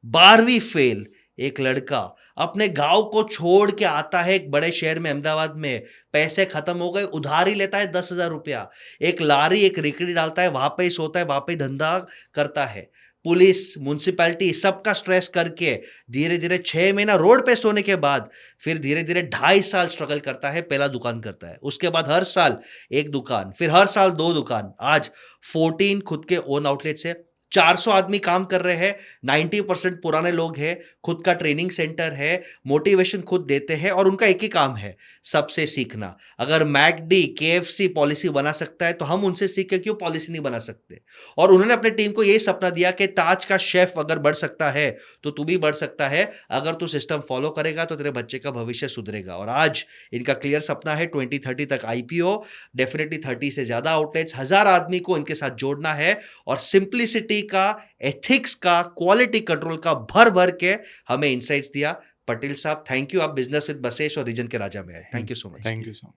12वीं फेल एक लड़का अपने गांव को छोड़ के आता है एक बड़े शहर में, अहमदाबाद में, पैसे खत्म हो गए, उधारी लेता है 10,000 रुपया, एक लारी एक रेकड़ी डालता है, वहां पे ही सोता है, वहां पे ही धंधा करता है। पुलिस, म्युनिसिपैलिटी, सबका स्ट्रेस करके धीरे धीरे 6 महीना रोड पे सोने के बाद फिर धीरे धीरे 2.5 साल स्ट्रगल करता है, पहला दुकान करता है, उसके बाद हर साल 1 दुकान, फिर हर साल 2 दुकान, आज 14 खुद के ओन आउटलेट्स है, 400 आदमी काम कर रहे हैं, 90% पुराने लोग हैं, खुद का ट्रेनिंग सेंटर है, मोटिवेशन खुद देते हैं, और उनका एक ही काम है, सबसे सीखना। अगर मैकडी, केएफसी पॉलिसी बना सकता है तो हम उनसे सीख के क्यों पॉलिसी नहीं बना सकते। और उन्होंने अपने टीम को यही सपना दिया कि ताज का शेफ अगर बढ़ सकता है तो तू भी बढ़ सकता है, अगर तू सिस्टम फॉलो करेगा तो तेरे बच्चे का भविष्य सुधरेगा। और आज इनका क्लियर सपना है 2030 तक आईपीओ, डेफिनेटली 30 से ज्यादा आउटलेट्स, 1000 आदमी को इनके साथ जोड़ना है, और सिंप्लिसिटी का, एथिक्स का, क्वालिटी कंट्रोल का भर भर के हमें इंसाइट्स दिया। पटेल साहब थैंक यू, आप बिजनेस विद बसेश और रीजन के राजा में आए। Thank you so much. Thank you so much.